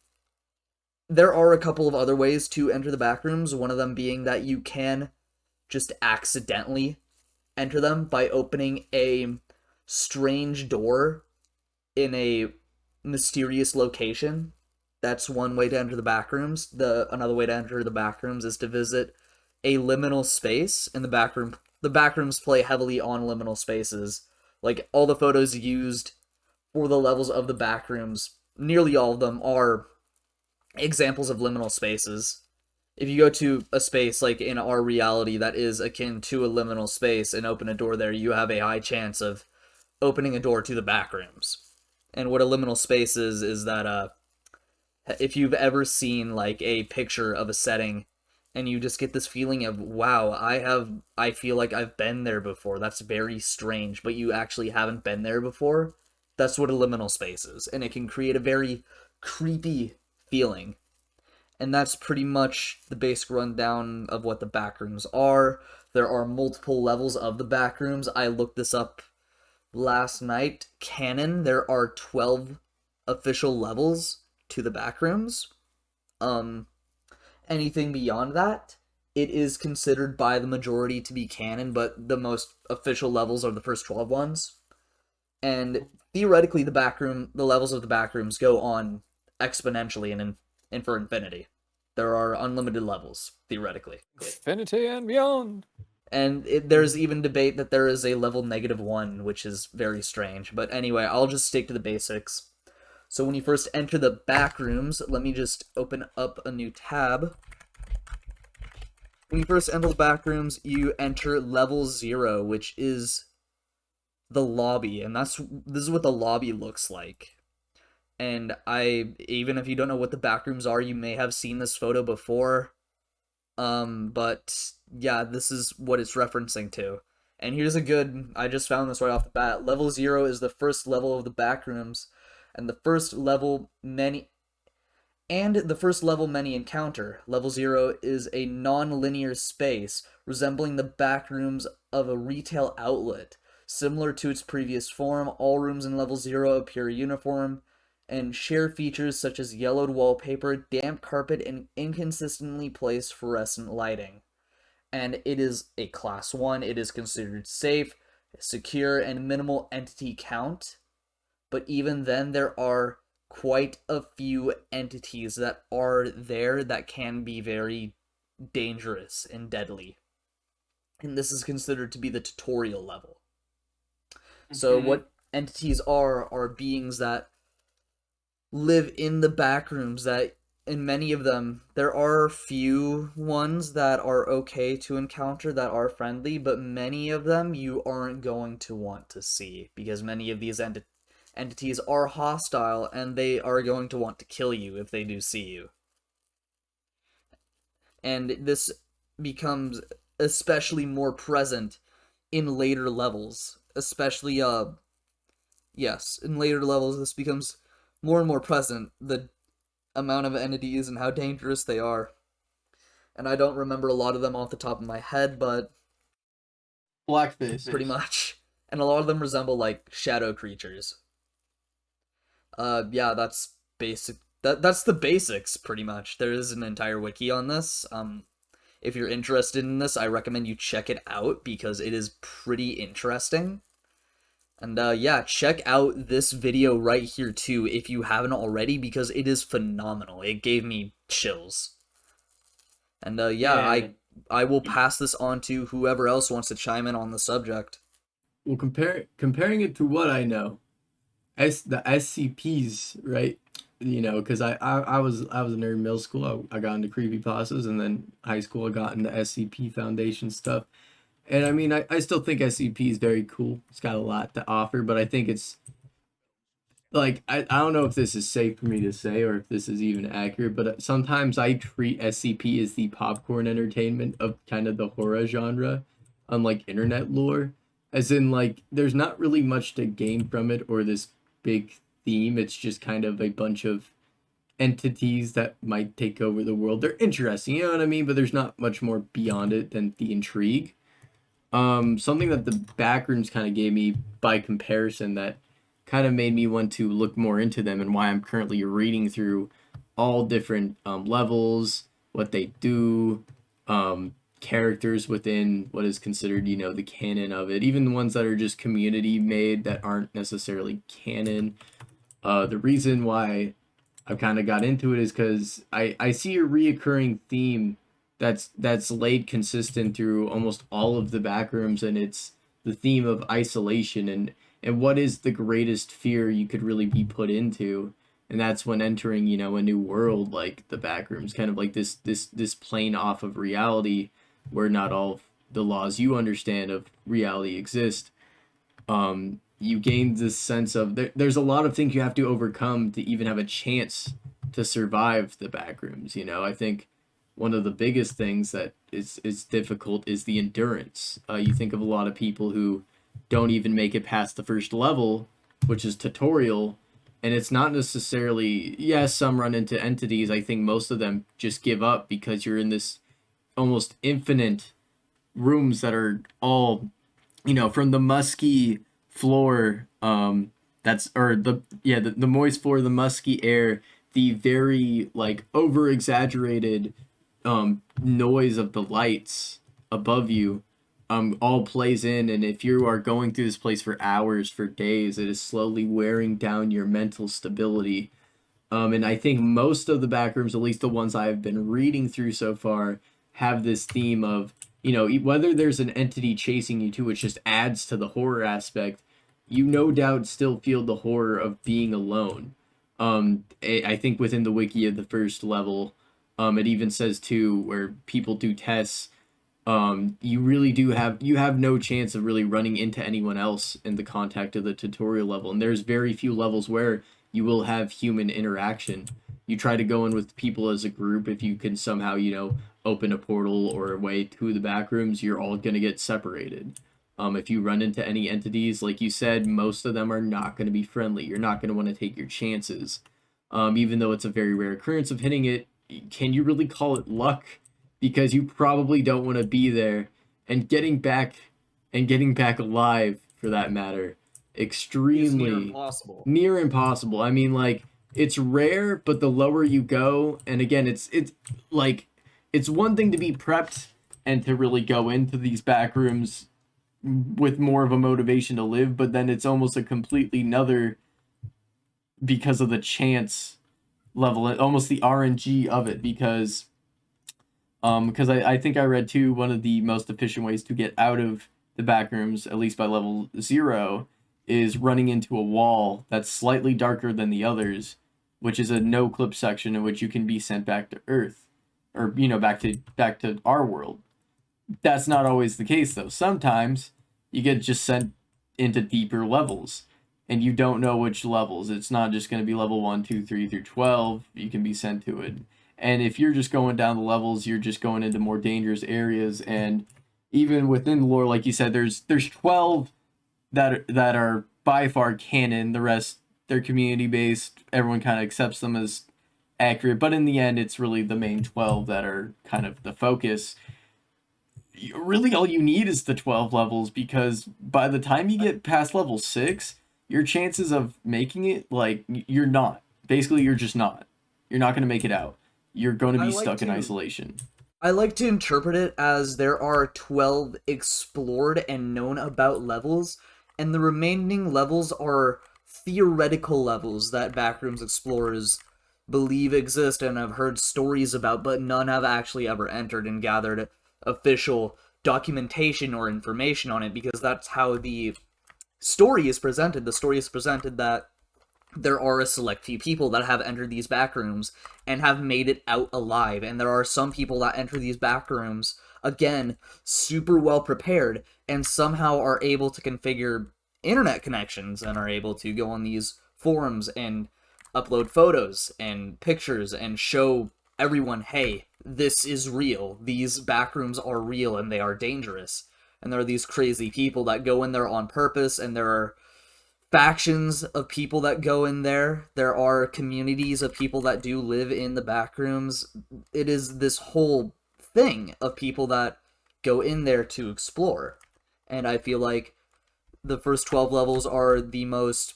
There are a couple of other ways to enter the Backrooms, one of them being that you can just accidentally enter them by opening a strange door in a mysterious location. That's one way to enter the Backrooms. Another way to enter the Backrooms is to visit a liminal space in the Backroom. The Backrooms play heavily on liminal spaces. Like, all the photos used for the levels of the Backrooms, nearly all of them are examples of liminal spaces. If you go to a space like in our reality that is akin to a liminal space and open a door there, you have a high chance of opening a door to the Backrooms. And what a liminal space is that if you've ever seen like a picture of a setting and you just get this feeling of, wow, I feel like I've been there before. That's very strange, but you actually haven't been there before. That's what a liminal space is, and it can create a very creepy feeling. And that's pretty much the basic rundown of what the Backrooms are. There are multiple levels of the Backrooms. I looked this up last night. Canon, there are 12 official levels to the Backrooms. Anything beyond that, it is considered by the majority to be canon, but the most official levels are the first 12 ones. And theoretically, the levels of the Backrooms go on exponentially and for infinity. There are unlimited levels, theoretically. Infinity and beyond. And there's even debate that there is a level -1, which is very strange. But anyway, I'll just stick to the basics. So when you first enter the Backrooms, let me just open up a new tab. When you first enter the Backrooms, you enter level 0, which is the lobby, and this is what the lobby looks like. And even if you don't know what the Backrooms are, you may have seen this photo before. But yeah, this is what it's referencing to. And here's I just found this right off the bat. Level 0 is the first level of the Backrooms, and the first level many encounter. Level 0 is a non-linear space resembling the Backrooms of a retail outlet. Similar to its previous form, all rooms in level 0 appear uniform and share features such as yellowed wallpaper, damp carpet, and inconsistently placed fluorescent lighting. And it is a class 1. It is considered safe, secure, and minimal entity count. But even then, there are quite a few entities that are there that can be very dangerous and deadly. And this is considered to be the tutorial level. So what entities are beings that live in the Backrooms, that in many of them, there are few ones that are okay to encounter, that are friendly, but many of them you aren't going to want to see, because many of these entities are hostile, and they are going to want to kill you if they do see you. And this becomes especially more present in later levels, especially, yes, in later levels this becomes more and more present, the amount of entities and how dangerous they are. And I don't remember a lot of them off the top of my head, but Blackface. Pretty much. And a lot of them resemble, like, shadow creatures. Yeah, that's basic. That's the basics, pretty much. There is an entire wiki on this. If you're interested in this, I recommend you check it out, because it is pretty interesting. And yeah, check out this video right here too, if you haven't already, because it is phenomenal. It gave me chills. And yeah, I will pass this on to whoever else wants to chime in on the subject. Well, comparing it to what I know, the SCPs, right? You know, because I was a nerd in middle school. I got into creepypastas, and then high school I got into SCP Foundation stuff. And I mean, I still think SCP is very cool. It's got a lot to offer, but I think it's like, I don't know if this is safe for me to say or if this is even accurate, but sometimes I treat SCP as the popcorn entertainment of kind of the horror genre, unlike internet lore. As in, like, there's not really much to gain from it or this big theme. It's just kind of a bunch of entities that might take over the world. They're interesting, you know what I mean? But there's not much more beyond it than the intrigue. Something that the Backrooms kind of gave me by comparison that kind of made me want to look more into them, and why I'm currently reading through all different levels, what they do, characters within what is considered, you know, the canon of it, even the ones that are just community made that aren't necessarily canon. The reason why I've kind of got into it is because I see a reoccurring theme that's laid consistent through almost all of the Backrooms, and it's the theme of isolation and what is the greatest fear you could really be put into. And that's when entering, you know, a new world like the Backrooms, kind of like this plane off of reality where not all the laws you understand of reality exist. You gain this sense of there's a lot of things you have to overcome to even have a chance to survive the Backrooms. You know, I think one of the biggest things that is difficult is the endurance. You think of a lot of people who don't even make it past the first level, which is tutorial, and it's not necessarily, yes, some run into entities. I think most of them just give up because you're in this almost infinite rooms that are all, you know, from the musky floor, the moist floor, the musky air, the very like over exaggerated noise of the lights above you, all plays in. And if you are going through this place for hours, for days, it is slowly wearing down your mental stability. And I think most of the backrooms, at least the ones I've been reading through so far, have this theme of, whether there's an entity chasing you too, which just adds to the horror aspect, you no doubt still feel the horror of being alone. I think within the wiki of the first level, it even says too, where people do tests, you really you have no chance of really running into anyone else in the contact of the tutorial level. And there's very few levels where you will have human interaction. You try to go in with people as a group. If you can somehow, open a portal or a way to the back rooms, you're all going to get separated. If you run into any entities, like you said, most of them are not going to be friendly. You're not going to want to take your chances. Even though it's a very rare occurrence of hitting it, can you really call it luck? Because you probably don't want to be there. And getting back alive, for that matter, extremely near impossible. I mean, like, it's rare, but the lower you go, and again, it's like, it's one thing to be prepped and to really go into these back rooms with more of a motivation to live, but then it's almost a completely another, because of the chance level, almost the RNG of it, because I think I read too, one of the most efficient ways to get out of the back rooms, at least by level 0, is running into a wall that's slightly darker than the others, which is a no clip section in which you can be sent back to Earth, or back to our world. That's not always the case though. Sometimes you get just sent into deeper levels, and you don't know which levels. It's not just going to be level 1, 2, 3 through 12. You can be sent to it. And if you're just going down the levels, you're just going into more dangerous areas. And even within the lore, like you said, there's 12 that are by far canon. The rest, they're community based. Everyone kind of accepts them as accurate. But in the end, it's really the main 12 that are kind of the focus. Really, all you need is the 12 levels, because by the time you get past level 6, your chances of making it, like, you're not. Basically, you're just not. You're not going to make it out. You're going to be stuck in isolation. I like to interpret it as there are 12 explored and known about levels, and the remaining levels are theoretical levels that Backrooms explorers believe exist and have heard stories about, but none have actually ever entered and gathered official documentation or information on it, because that's how the story is presented. The story is presented that there are a select few people that have entered these backrooms and have made it out alive, and there are some people that enter these backrooms, again, super well prepared, and somehow are able to configure internet connections and are able to go on these forums and upload photos and pictures and show everyone, hey, this is real. These backrooms are real and they are dangerous. And there are these crazy people that go in there on purpose, and there are factions of people that go in there. There are communities of people that do live in the backrooms. It is this whole thing of people that go in there to explore. And I feel like the first 12 levels are the most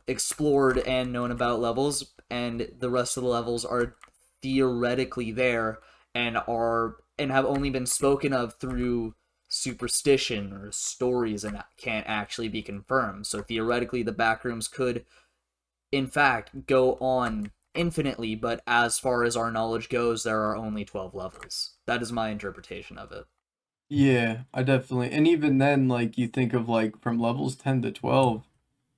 explored and known about levels, and the rest of the levels are theoretically there and have only been spoken of through superstition or stories and can't actually be confirmed. So theoretically the backrooms could in fact go on infinitely, but as far as our knowledge goes, there are only 12 levels. That is my interpretation of it. Yeah, I definitely, and even then, like, you think of, like, from levels 10 to 12,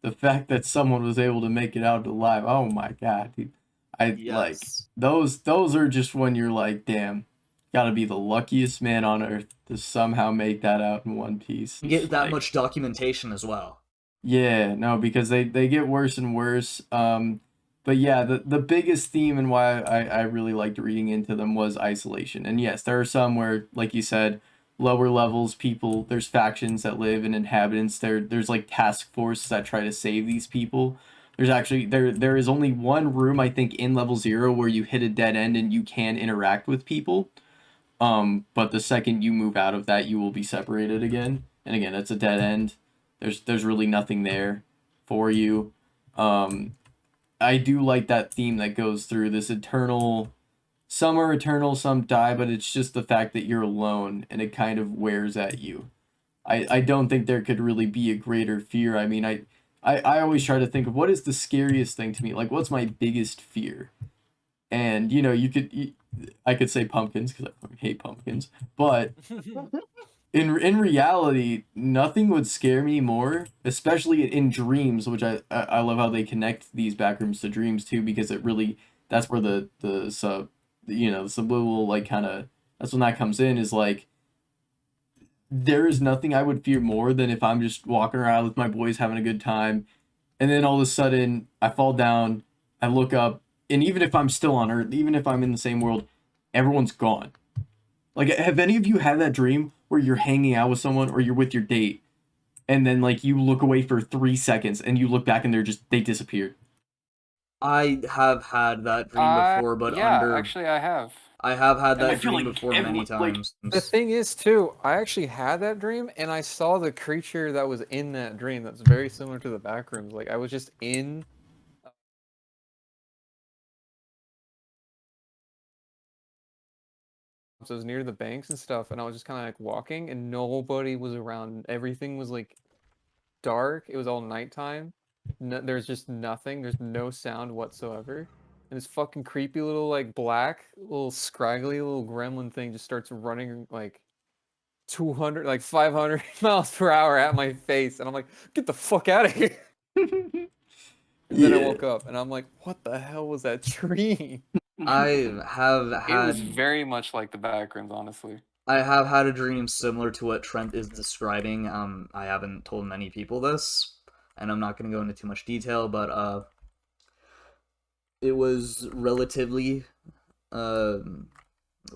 the fact that someone was able to make it out alive, oh my god, dude. Like, those are just when you're like, damn, gotta be the luckiest man on earth to somehow make that out in one piece. You get that much documentation as well. Yeah, no, because they get worse and worse. But yeah, the biggest theme and why I really liked reading into them was isolation. And yes, there are some where, like you said, lower levels, people, there's factions that live and inhabitants. There's like task forces that try to save these people. There's actually, there is only one room, I think, in level 0 where you hit a dead end and you can interact with people. But the second you move out of that, you will be separated again. And again, that's a dead end. There's really nothing there for you. I do like that theme that goes through this eternal, some are eternal, some die, but it's just the fact that you're alone and it kind of wears at you. I don't think there could really be a greater fear. I mean, I always try to think of what is the scariest thing to me, like what's my biggest fear. And you know, I could say pumpkins because I fucking hate pumpkins, but in reality, nothing would scare me more, especially in dreams, which I love how they connect these backrooms to dreams too, because it really, that's where the sub, you know, the subliminal, like, kind of, that's when that comes in, is like, there is nothing I would fear more than if I'm just walking around with my boys having a good time, and then all of a sudden I fall down, I look up, and even if I'm still on Earth, even if I'm in the same world, everyone's gone. Like, have any of you had that dream where you're hanging out with someone or you're with your date, and then like you look away for 3 seconds and you look back and they disappeared? I have had that dream before, but Yeah, actually, I have. I have had And I that feel dream like before many everyone- like, times. The thing is, too, I actually had that dream, and I saw the creature that was in that dream. That's very similar to the Backrooms. Like, I was just in. So I was near the banks and stuff, and I was just kind of like walking, and nobody was around. Everything was like dark. It was all nighttime. No, there's just nothing. There's no sound whatsoever. And this fucking creepy little like black, little scraggly little gremlin thing just starts running like 200, like 500 miles per hour at my face, and I'm like, get the fuck out of here. And then I Yeah. woke up, and I'm like, what the hell was that dream? I have It was had very much like the Backrooms, honestly. I have had a dream similar to what Trent is describing. I haven't told many people this, and I'm not going to go into too much detail, but it was relatively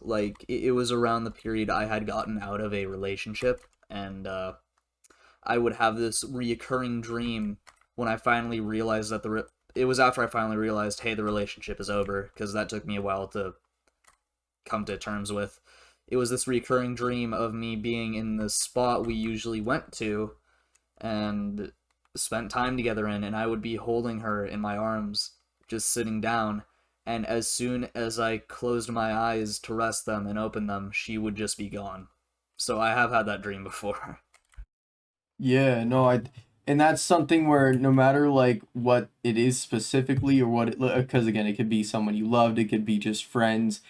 like it was around the period I had gotten out of a relationship, and I would have this reoccurring dream when I finally realized that it was after I finally realized, hey, the relationship is over, because that took me a while to come to terms with. It was this recurring dream of me being in the spot we usually went to and spent time together in, and I would be holding her in my arms, just sitting down, and as soon as I closed my eyes to rest them and open them, she would just be gone. So I have had that dream before. Yeah, no, and that's something where no matter like what it is specifically or what it, because again, it could be someone you loved, it could be just friends,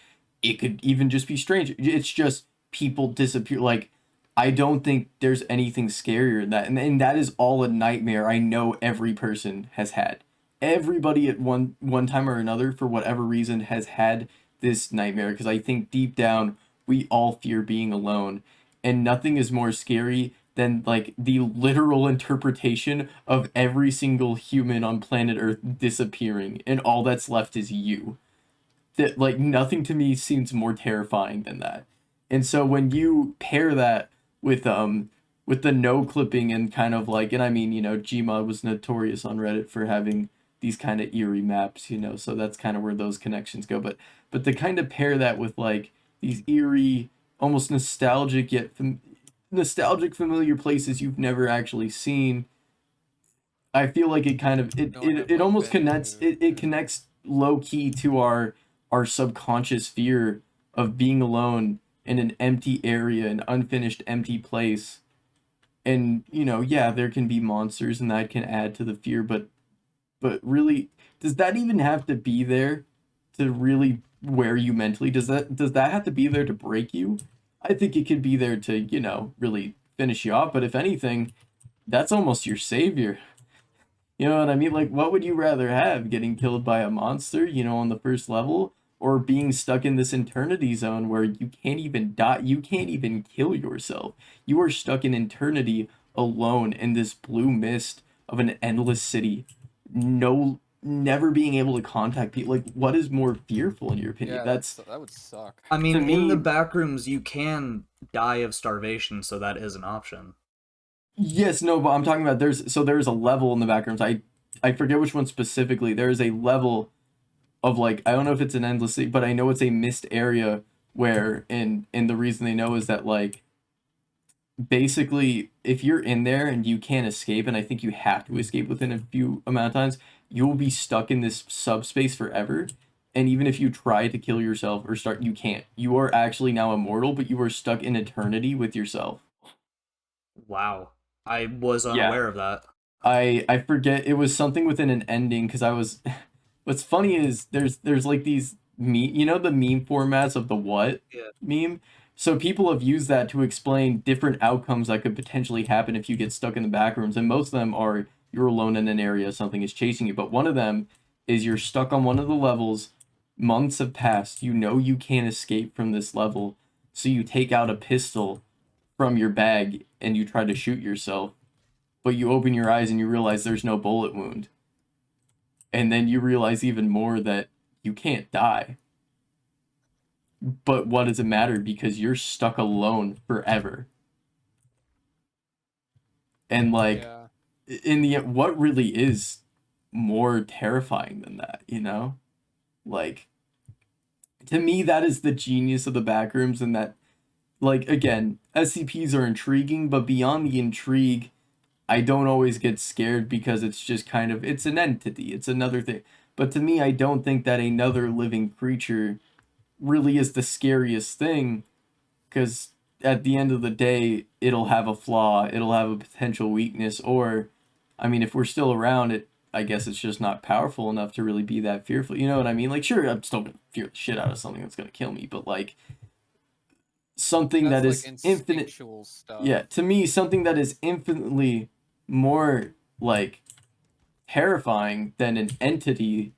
it could even just be strange. It's just people disappear. Like, I don't think there's anything scarier than that, and that is all a nightmare I know every person has had. Everybody at one time or another, for whatever reason, has had this nightmare, because I think deep down we all fear being alone, and nothing is more scary than like the literal interpretation of every single human on planet Earth disappearing and all that's left is you. That, like, nothing to me seems more terrifying than that. And so when you pair that with the no clipping and kind of like, and I mean, you know, Gmod was notorious on Reddit for having these kind of eerie maps, you know, so that's kind of where those connections go. But to kind of pair that with like these eerie, almost nostalgic yet nostalgic familiar places you've never actually seen, I feel like it kind of it almost connects, it connects low key to our subconscious fear of being alone in an empty area, an unfinished empty place. And you know, yeah, there can be monsters and that can add to the fear, but really, does that even have to be there to really wear you mentally? Does that have to be there to break you? I think it could be there to, you know, really finish you off, but if anything, that's almost your savior. You know what I mean? Like, what would you rather have? Getting killed by a monster, you know, on the first level, or being stuck in this eternity zone where you can't even die, you can't even kill yourself. You are stuck in eternity alone in this blue mist of an endless city. No, never being able to contact people. Like, what is more fearful in your opinion? Yeah, That's that would suck. I mean, To in the me- backrooms, you can die of starvation, so that is an option. Yes, no, but I'm talking about there's a level in the backrooms. I forget which one specifically. There is a level of, like, I don't know if it's an endless sea, but I know it's a mist area where, and the reason they know is that, like, basically if you're in there and you can't escape, and I think you have to escape within a few amount of times, you will be stuck in this subspace forever. And even if you try to kill yourself or start, you can't. You are actually now immortal, but you are stuck in eternity with yourself. Wow. I was Yeah. unaware of that. I forget, it was something within an ending because I was what's funny is there's like these you know the meme formats of the what Yeah. meme? So people have used that to explain different outcomes that could potentially happen if you get stuck in the back rooms, and most of them are you're alone in an area, something is chasing you. But one of them is you're stuck on one of the levels, months have passed, you know you can't escape from this level, so you take out a pistol from your bag and you try to shoot yourself, but you open your eyes and you realize there's no bullet wound. And then you realize even more that you can't die. But what does it matter? Because you're stuck alone forever. And like, Yeah. in the end, what really is more terrifying than that, you know? Like, to me, that is the genius of the backrooms, and that, like, again, SCPs are intriguing, but beyond the intrigue, I don't always get scared because it's just kind of, it's an entity, it's another thing. But to me, I don't think that another living creature really is the scariest thing, because at the end of the day, it'll have a flaw, it'll have a potential weakness, or, I mean, if we're still around, I guess it's just not powerful enough to really be that fearful. You know what I mean? Like, sure, I'm still gonna fear the shit out of something that's gonna kill me, but like, something That's that like is infinite. instinctual stuff. Yeah, to me, something that is infinitely more like terrifying than an entity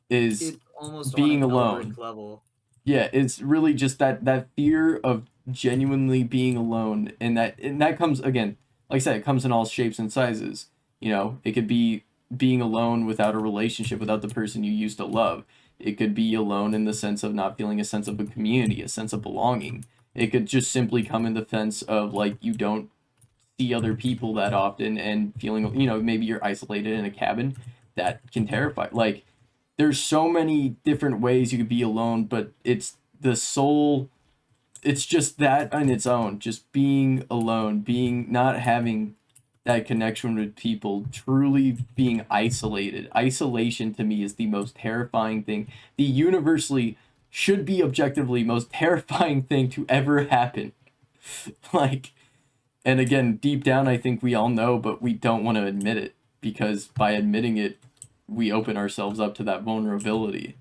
is It's almost on being an alone. Elric level. Yeah, it's really just that fear of genuinely being alone, and that comes again, like I said, it comes in all shapes and sizes. You know, it could be being alone without a relationship, without the person you used to love. It could be alone in the sense of not feeling a sense of a community, a sense of belonging. It could just simply come in the sense of like you don't see other people that often and feeling, you know, maybe you're isolated in a cabin. That can terrify. Like, there's so many different ways you could be alone, but it's the soul, it's just that on its own, just being alone, being not having that connection with people, truly being isolated. Isolation to me is the most terrifying thing, the universally should be objectively most terrifying thing to ever happen. Like, and again, deep down, I think we all know, but we don't want to admit it, because by admitting it, we open ourselves up to that vulnerability.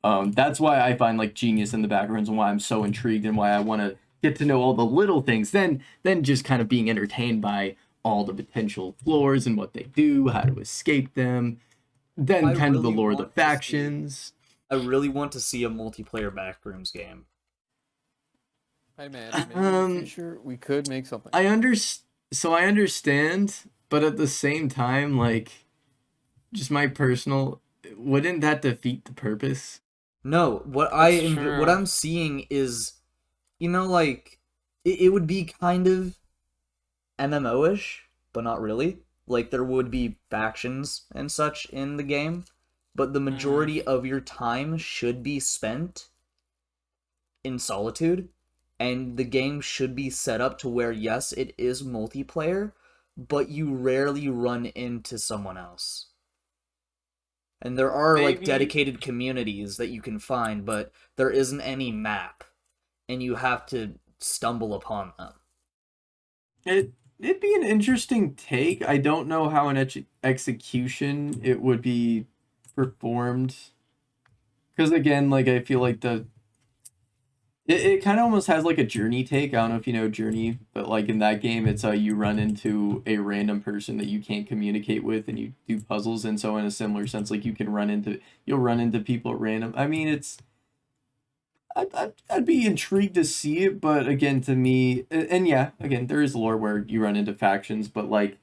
That's why I find like genius in the backgrounds, and why I'm so intrigued, and why I want to get to know all the little things, then just kind of being entertained by all the potential floors and what they do, how to escape them, then I kind of the really lore of the want to see- factions. I really want to see a multiplayer Backrooms game. Hey man, maybe in the future we could make something. I understand, but at the same time, like, just my personal, wouldn't that defeat the purpose? No, what That's true. what I'm seeing is, you know, like it would be kind of MMO-ish, but not really. Like there would be factions and such in the game, but the majority of your time should be spent in solitude, and the game should be set up to where yes, it is multiplayer, but you rarely run into someone else. And there are like Maybe- dedicated communities that you can find, but there isn't any map, and you have to stumble upon them. It'd be an interesting take. I don't know how an execution it would be performed, because again, like, I feel like it kind of almost has like a Journey take. I don't know if you know Journey, but like in that game, it's you run into a random person that you can't communicate with, and you do puzzles. And so in a similar sense, like you'll run into people at random. I mean, I'd be intrigued to see it, but again, to me, and yeah, again, there is lore where you run into factions, but like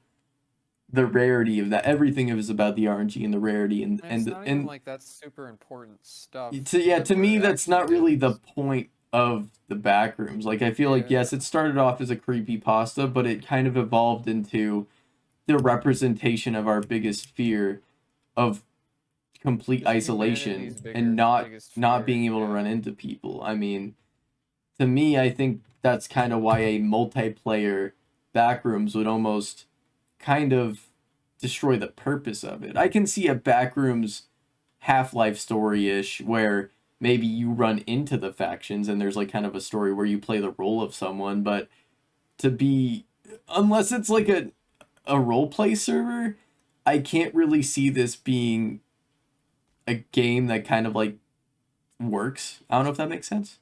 the rarity of that, everything is about the RNG and the rarity, and It's not even like that's super important stuff. to me, what it that's not actually really the is. point of the backrooms. Like, I feel like, Yeah. yes, it started off as a creepypasta, but it kind of evolved into the representation of our biggest fear of complete Just isolation humanity's and not biggest not fear, being able to yeah. run into people. I mean, to me, I think that's kind of why a multiplayer backrooms would almost kind of destroy the purpose of it. I can see a backrooms Half-Life story-ish where maybe you run into the factions and there's like kind of a story where you play the role of someone, but to be, unless it's like a roleplay server, I can't really see this being a game that kind of like works. I don't know if that makes sense.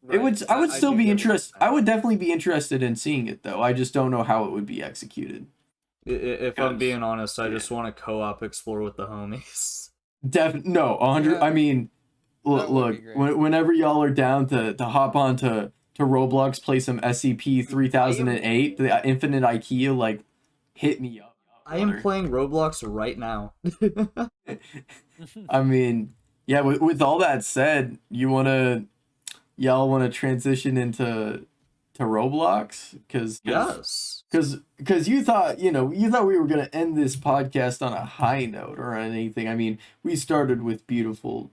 It would. I would still do be get what you're interested. I saying. would definitely be interested in seeing it, though. I just don't know how it would be executed. If I'm Yes. being honest, I Yeah. just want to co-op explore with the homies. No, 100. Yeah. I mean, That would look. be great. Whenever y'all are down to hop on to Roblox, play some SCP-3008, the Infinite IKEA, like, hit me up. I am brother. playing Roblox right now. I mean, yeah. With all that said, y'all wanna transition into Roblox? Yes. Because you thought we were gonna end this podcast on a high note or anything. I mean, we started with beautiful,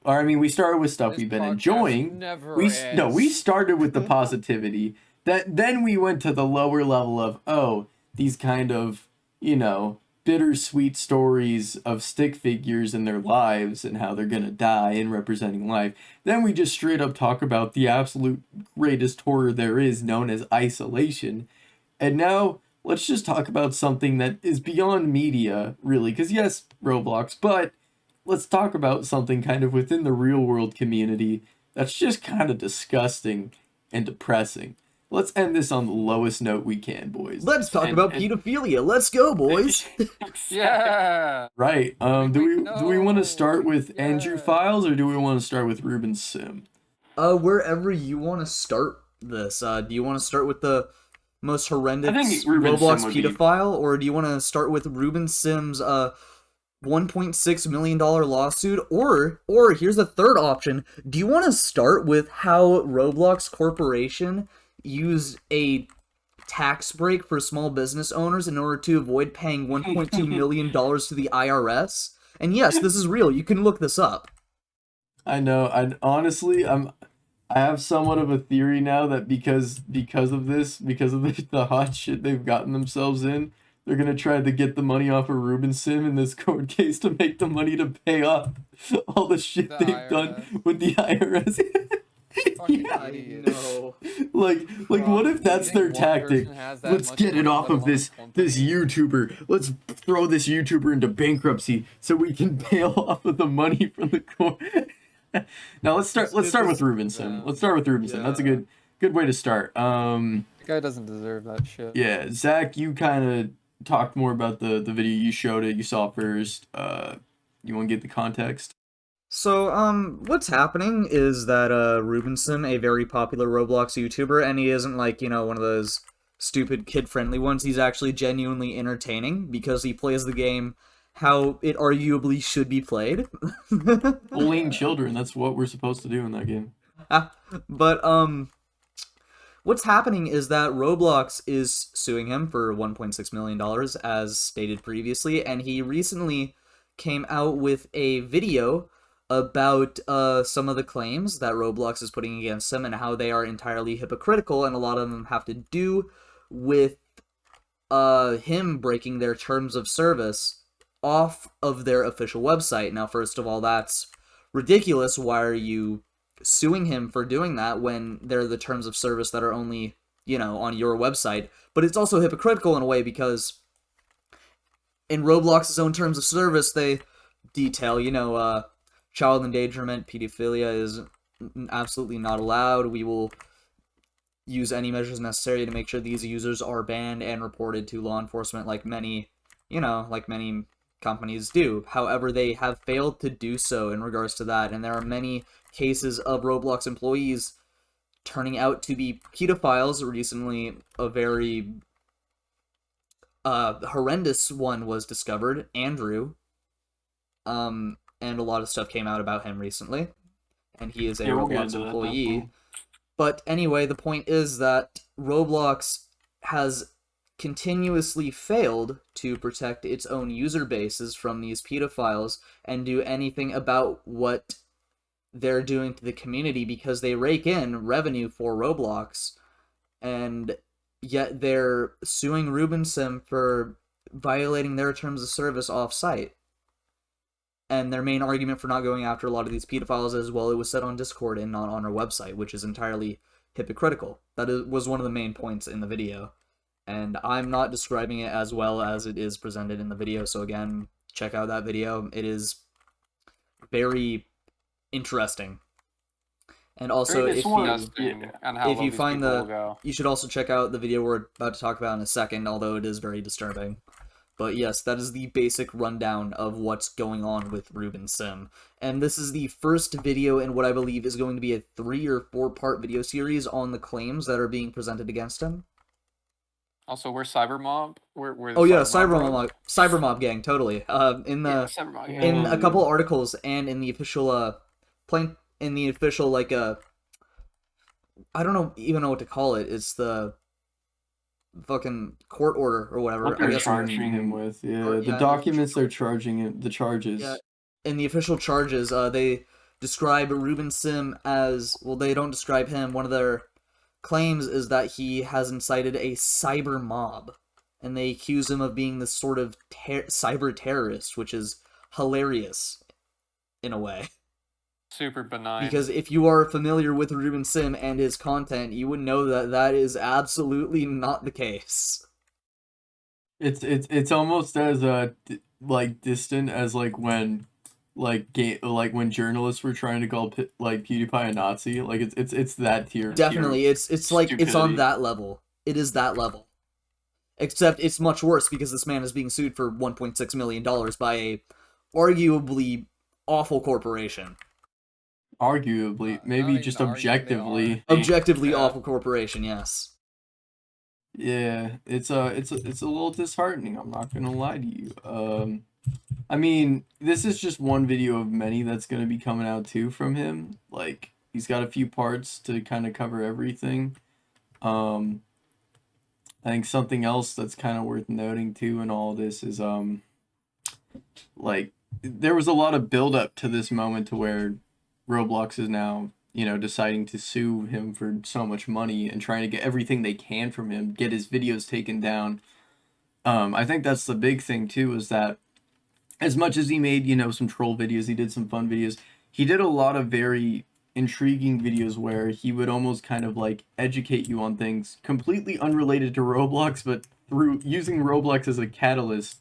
or I mean, we started with stuff This we've been podcast enjoying. Never We ends. started with the positivity. Then we went to the lower level of these kind of bittersweet stories of stick figures and their lives and how they're gonna die and representing life. Then we just straight up talk about the absolute greatest horror there is, known as isolation. And now let's just talk about something that is beyond media, really. Because yes, Roblox, but let's talk about something kind of within the real world community that's just kind of disgusting and depressing. Let's end this on the lowest note we can, boys. Let's talk about pedophilia. Let's go, boys. Yeah. Right. Do we want to start with Yeah. Andrew Files or do we want to start with Ruben Sim? Wherever you want to start this. Do you want to start with the most horrendous I think Ruben Roblox Sim would be- pedophile, or do you want to start with Ruben Sim's $1.6 million lawsuit, or here's a third option. Do you want to start with how Roblox Corporation used a tax break for small business owners in order to avoid paying $1.2 million to the IRS? And yes, this is real. You can look this up. I know. I honestly, I have somewhat of a theory now that because of the hot shit they've gotten themselves in, they're gonna try to get the money off of Ruben Sim in this court case to make the money to pay off all the shit The they've done with the IRS. Fucking Yeah. idiots. Like what if that's You their think one tactic? person has that Let's much get it money, off let of alone this a company? YouTuber. Let's throw this YouTuber into bankruptcy so we can bail off of the money from the court. Now let's start with Ruben Sim. Yeah. Let's start with Ruben Sim. That's a good way to start. The guy doesn't deserve that shit. Yeah, Zach, you kind of talked more about the video. You showed it. You saw it first. You want to get the context? So, what's happening is that, Rubenson, a very popular Roblox YouTuber, and he isn't like, one of those stupid kid-friendly ones, he's actually genuinely entertaining, because he plays the game how it arguably should be played. Bullying children, that's what we're supposed to do in that game. But, what's happening is that Roblox is suing him for $1.6 million, as stated previously, and he recently came out with a video about some of the claims that Roblox is putting against him and how they are entirely hypocritical, and a lot of them have to do with him breaking their terms of service off of their official website. Now, first of all, that's ridiculous. Why are you suing him for doing that when they're the terms of service that are only, on your website? But it's also hypocritical in a way because in Roblox's own terms of service, they detail, child endangerment, pedophilia is absolutely not allowed. We will use any measures necessary to make sure these users are banned and reported to law enforcement like many companies do. However, they have failed to do so in regards to that, and there are many cases of Roblox employees turning out to be pedophiles. Recently, a very horrendous one was discovered, Andrew, and a lot of stuff came out about him recently, and he is a we'll get Roblox into that. employee. But anyway, the point is that Roblox has continuously failed to protect its own user bases from these pedophiles and do anything about what they're doing to the community, because they rake in revenue for Roblox, and yet they're suing Ruben Sim for violating their terms of service off-site. And their main argument for not going after a lot of these pedophiles is, well, it was said on Discord and not on our website, which is entirely hypocritical. That was one of the main points in the video. and I'm not describing it as well as it is presented in the video, so again, check out that video. It is very interesting. And also, Very if disgusting on how if low you these find people the, will go. you should also check out the video we're about to talk about in a second, although it is very disturbing. But yes, that is the basic rundown of what's going on with Ruben Sim. And this is the first video in what I believe is going to be a 3 or 4-part video series on the claims that are being presented against him. Also, we're Cybermob. We're the Oh yeah, Cybermob gang, totally. In Cybermob. in a couple articles and in the official I don't know even know what to call it. It's the fucking court order or whatever. What I they're guess charging him with, Or- the yeah, documents they're charging him, the charges. Yeah, in the official charges, they describe Ruben Sim as, well, they don't describe him. One of their claims is that he has incited a cyber mob, and they accuse him of being this sort of cyber terrorist, which is hilarious in a way. Super benign. Because if you are familiar with Ruben Sim and his content, you would know that that is absolutely not the case. It's almost as like distant as like when when journalists were trying to call PewDiePie a Nazi. Like it's that tier. Definitely, it's like it's on stupidity. that level. It is that level. Except it's much worse because this man is being sued for $1.6 million by a arguably awful corporation. Arguably, maybe even just arguing, they objectively. Objectively Yeah. awful corporation, yes. Yeah, it's a little disheartening. I'm not gonna lie to you. I mean, this is just one video of many that's gonna be coming out too from him. Like he's got a few parts to kind of cover everything. I think something else that's kind of worth noting too in all this is like there was a lot of build up to this moment to where Roblox is now, deciding to sue him for so much money and trying to get everything they can from him, get his videos taken down. I think that's the big thing too, is that as much as he made, some troll videos, he did some fun videos, he did a lot of very intriguing videos where he would almost kind of like educate you on things completely unrelated to Roblox, but through using Roblox as a catalyst.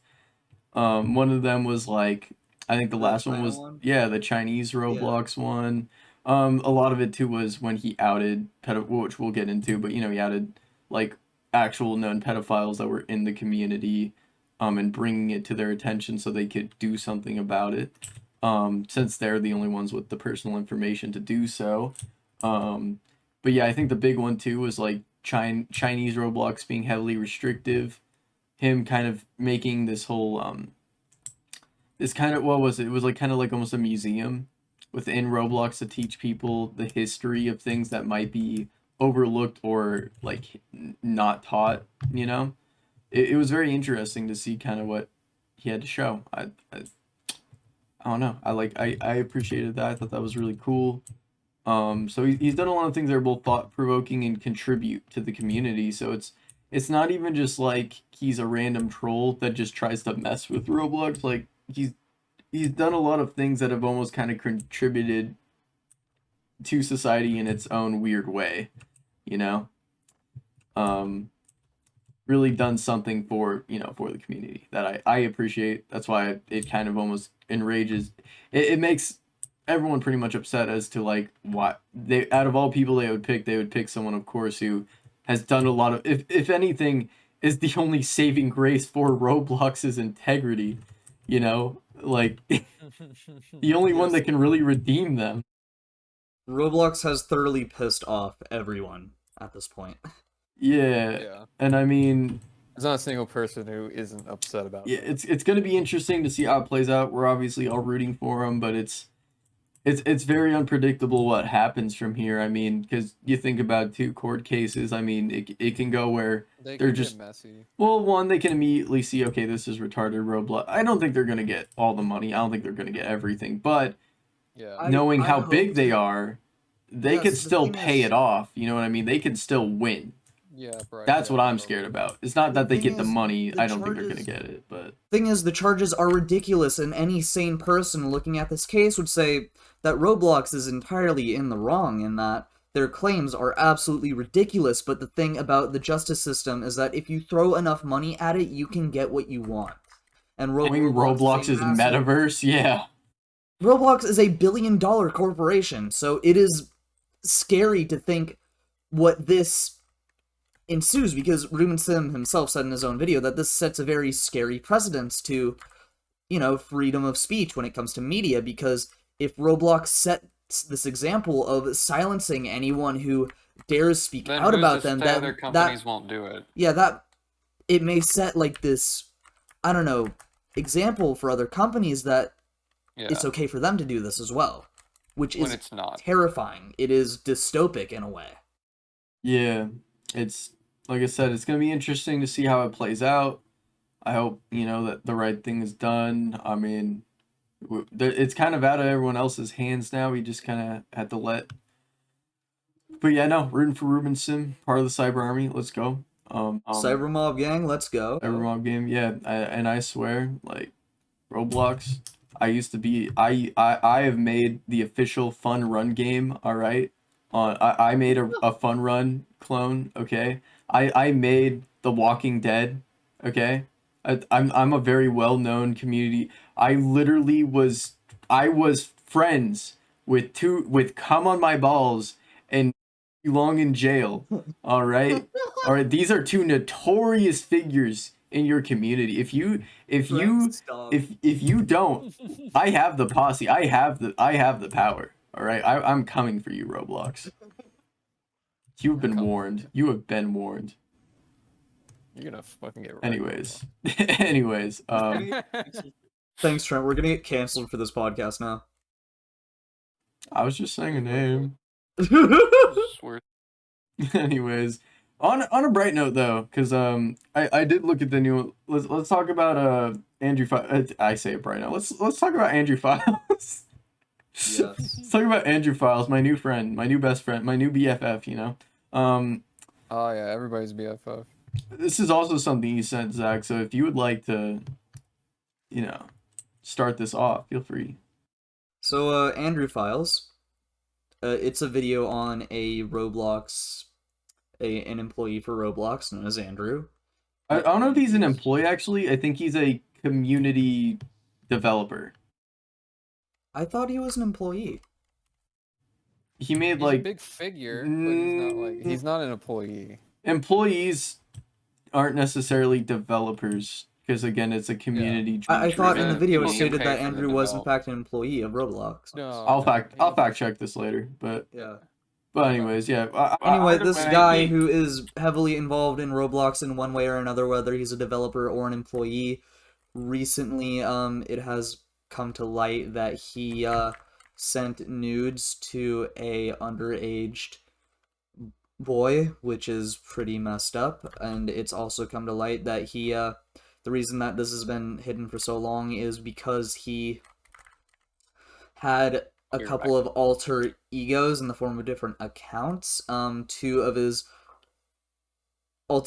One of them was like, I think the last one was, the Chinese Roblox one. A lot of it too was when he outed which we'll get into, but he outed like actual known pedophiles that were in the community, and bringing it to their attention so they could do something about it. Since they're the only ones with the personal information to do so. But yeah, I think the big one too was like Chinese Roblox being heavily restrictive, him kind of making this whole this kind of, what was it? It was like kind of like almost a museum within Roblox to teach people the history of things that might be overlooked or like not taught. It was very interesting to see kind of what he had to show. I don't know. I appreciated that. I thought that was really cool. So he's done a lot of things that are both thought provoking and contribute to the community. So it's not even just like he's a random troll that just tries to mess with Roblox. Like he's done a lot of things that have almost kind of contributed to society in its own weird way, really done something for the community that I appreciate. That's why it kind of almost enrages. It makes everyone pretty much upset as to like why they, out of all people they would pick someone, of course, who has done a lot of, if anything, is the only saving grace for Roblox's integrity, like the only one that can really redeem them. Roblox has thoroughly pissed off everyone at this point. Yeah. And I mean, there's not a single person who isn't upset about it. Yeah, it's going to be interesting to see how it plays out. We're obviously all rooting for him, but it's very unpredictable what happens from here. I mean, because you think about two court cases. I mean, it can go where they're just messy. Well, one, they can immediately see, okay, this is retarded Roblox. I don't think they're going to get all the money. I don't think they're going to get everything. But knowing how big they are, they could still pay it off. You know what I mean? They could still win. Yeah, right. That's what I'm scared about. It's not that they get the money. I don't think they're going to get it. But thing is, the charges are ridiculous, and any sane person looking at this case would say that Roblox is entirely in the wrong in that their claims are absolutely ridiculous, but the thing about the justice system is that if you throw enough money at it, you can get what you want. And Roblox is metaverse, yeah. Roblox is $1 billion corporation, so it is scary to think what this ensues, because Ruben Sim himself said in his own video that this sets a very scary precedence to, freedom of speech when it comes to media, because if Roblox sets this example of silencing anyone who dares speak Then out who's about to them, say other companies won't do it? Yeah, that it may set like this, I don't know, example for other companies that it's okay for them to do this as well, which is it's not terrifying. It is dystopic in a way. Yeah, it's like I said, it's gonna be interesting to see how it plays out. I hope that the right thing is done. I mean, it's kind of out of everyone else's hands now. We just kind of had to let. But yeah, no, rooting for Ruben Sim, part of the Cyber Army. Let's go. Cyber Mob Gang, let's go. Cyber Mob game, yeah. I swear, like Roblox. I used to be. I have made the official Fun Run game. All right. I made a Fun Run clone. Okay. I made The Walking Dead. Okay. I'm a very well known community. I was friends with Come on My Balls and Long in Jail. All right. All right. These are two notorious figures in your community. If you don't, I have the posse. I have the power. All right. I'm coming for you, Roblox. You've been warned. You have been warned. You're gonna fucking get. Anyways. Thanks, Trent. We're gonna get canceled for this podcast now. I was just saying a name. Anyways, on a bright note though, because I did look at the new. Let's talk about Andrew. I say a bright note. Let's talk about Andrew Files. Yes. Let's talk about Andrew Files, my new friend, my new best friend, my new BFF. Oh yeah, everybody's BFF. This is also something you sent, Zach. So if you would like to, start this off, feel free. So Andrew Files. It's a video on a Roblox, an employee for Roblox known as Andrew. I don't know if he's an employee, actually. I think he's a community developer. I thought he was an employee. He made He's a big figure, but he's not an employee. Employees aren't necessarily developers, because again, it's a community. I thought in the video it People stated get that paid for Andrew the was in develop. fact an employee of Roblox. No. I'll fact check this later, but Yeah. But anyways, yeah. Anyway, this guy who is heavily involved in Roblox in one way or another, whether he's a developer or an employee, recently it has come to light that he sent nudes to a underaged boy, which is pretty messed up. And it's also come to light that he the reason that this has been hidden for so long is because he had a couple of alter egos in the form of different accounts. Two of his other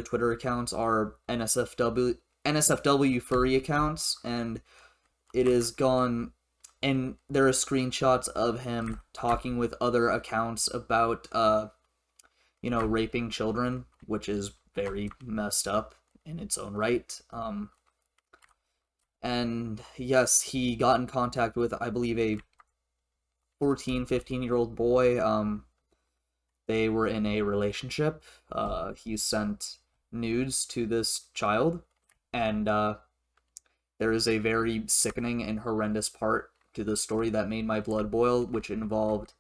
Twitter accounts are NSFW furry accounts, and it is gone, and there are screenshots of him talking with other accounts about raping children, which is very messed up in its own right. And yes, he got in contact with, I believe, a 14, 15-year-old boy. They were in a relationship. He sent nudes to this child, and there is a very sickening and horrendous part to the story that made my blood boil, which involved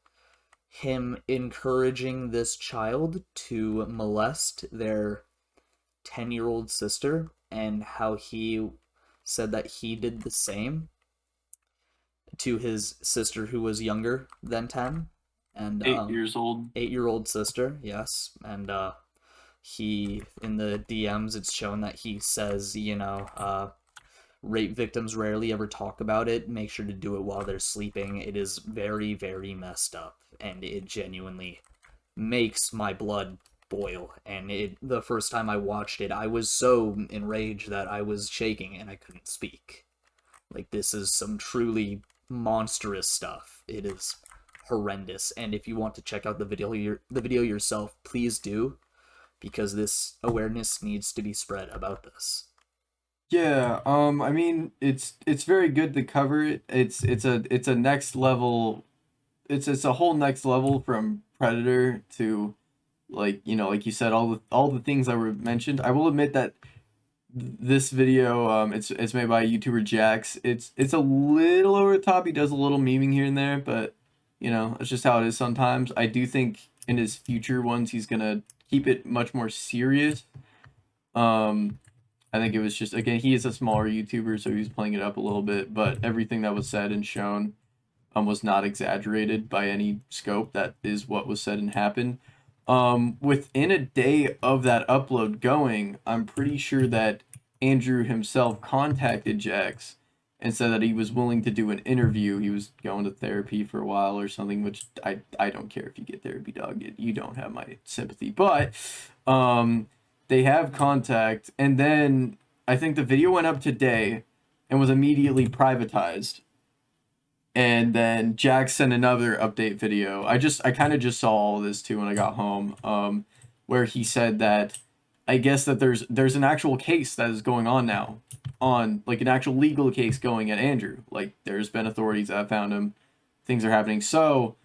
him encouraging this child to molest their 10-year-old sister, and how he said that he did the same to his sister who was younger than 10. And 8 years old. 8-year-old sister, yes. And he, in the DMs, it's shown that he says, rape victims rarely ever talk about it. Make sure to do it while they're sleeping. It is very, very messed up, and it genuinely makes my blood boil. And the first time I watched it, I was so enraged that I was shaking and I couldn't speak. Like, this is some truly monstrous stuff. It is horrendous. And if you want to check out the video yourself, please do, because this awareness needs to be spread about this. Yeah, I mean, it's very good to cover it. It's a next level. It's a whole next level from Predator to, like, you know, like you said, all the things that were mentioned. I will admit that this video, it's made by YouTuber Jax. It's a little over the top. He does a little memeing here and there, but you know, it's just how it is sometimes. I do think in his future ones he's gonna keep it much more serious. I think it was just, again, he is a smaller YouTuber, so he's playing it up a little bit, but everything that was said and shown was not exaggerated by any scope. That is what was said and happened. Within a day of that upload going, I'm pretty sure that Andrew himself contacted Jax and said that he was willing to do an interview. He was going to therapy for a while or something, which I don't care if you get therapy, dog. You don't have my sympathy. But they have contact, and then I think the video went up today and was immediately privatized. And then Jack sent another update video. I kind of just saw all this too when I got home, where he said that I guess that there's an actual case that is going on now, on like an actual legal case going at Andrew. Like there's been authorities that have found him, things are happening. So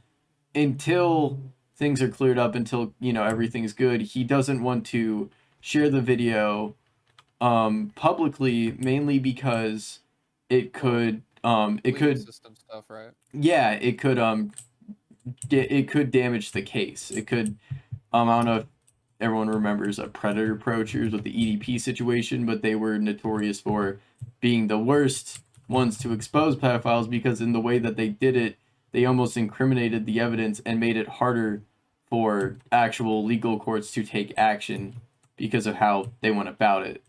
until things are cleared up, until, you know, everything's good, he doesn't want to share the video publicly, mainly because it could system stuff, right? Yeah, it could damage the case. It could I don't know if everyone remembers Predator Approachers with the EDP situation, but they were notorious for being the worst ones to expose pedophiles, because in the way that they did it, they almost incriminated the evidence and made it harder for actual legal courts to take action because of how they went about it.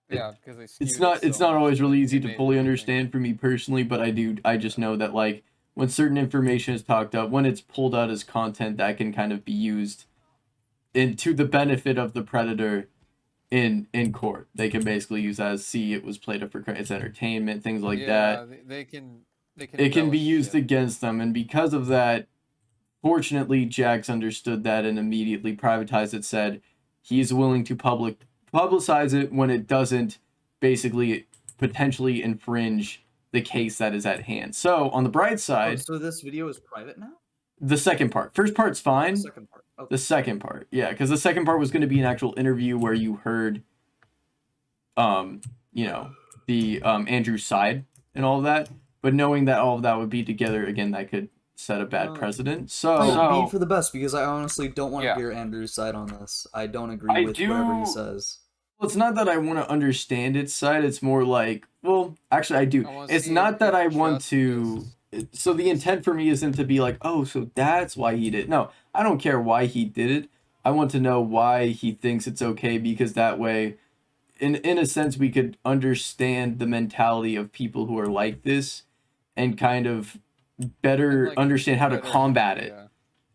Yeah, because it's not always really easy to fully understand for me personally, but I just know that, like, when certain information is talked up, when it's pulled out as content that can kind of be used to the benefit of the predator in court, they can basically use that as, see, it was played up for it's entertainment, things like that. It can be used against them, and because of that, fortunately, Jax understood that and immediately privatized it, said he's willing to publicize it when it doesn't basically potentially infringe the case that is at hand. So on the bright side, so this video is private now? The second part. First part's fine. The second part. Okay. The second part, yeah, because the second part was going to be an actual interview where you heard, you know, the Andrew's side and all of that. But knowing that all of that would be together again, that could set a bad precedent. So be for the best, because I honestly don't want to hear Andrew's side on this. I don't agree with whatever he says. Well, it's not that I want to understand its side. It's more like, well, actually, I do. It's not that I want to. So the intent for me isn't to be like, oh, so that's why he did it. No, I don't care why he did it. I want to know why he thinks it's okay, because that way, in a sense, we could understand the mentality of people who are like this and kind of better understand how to combat it,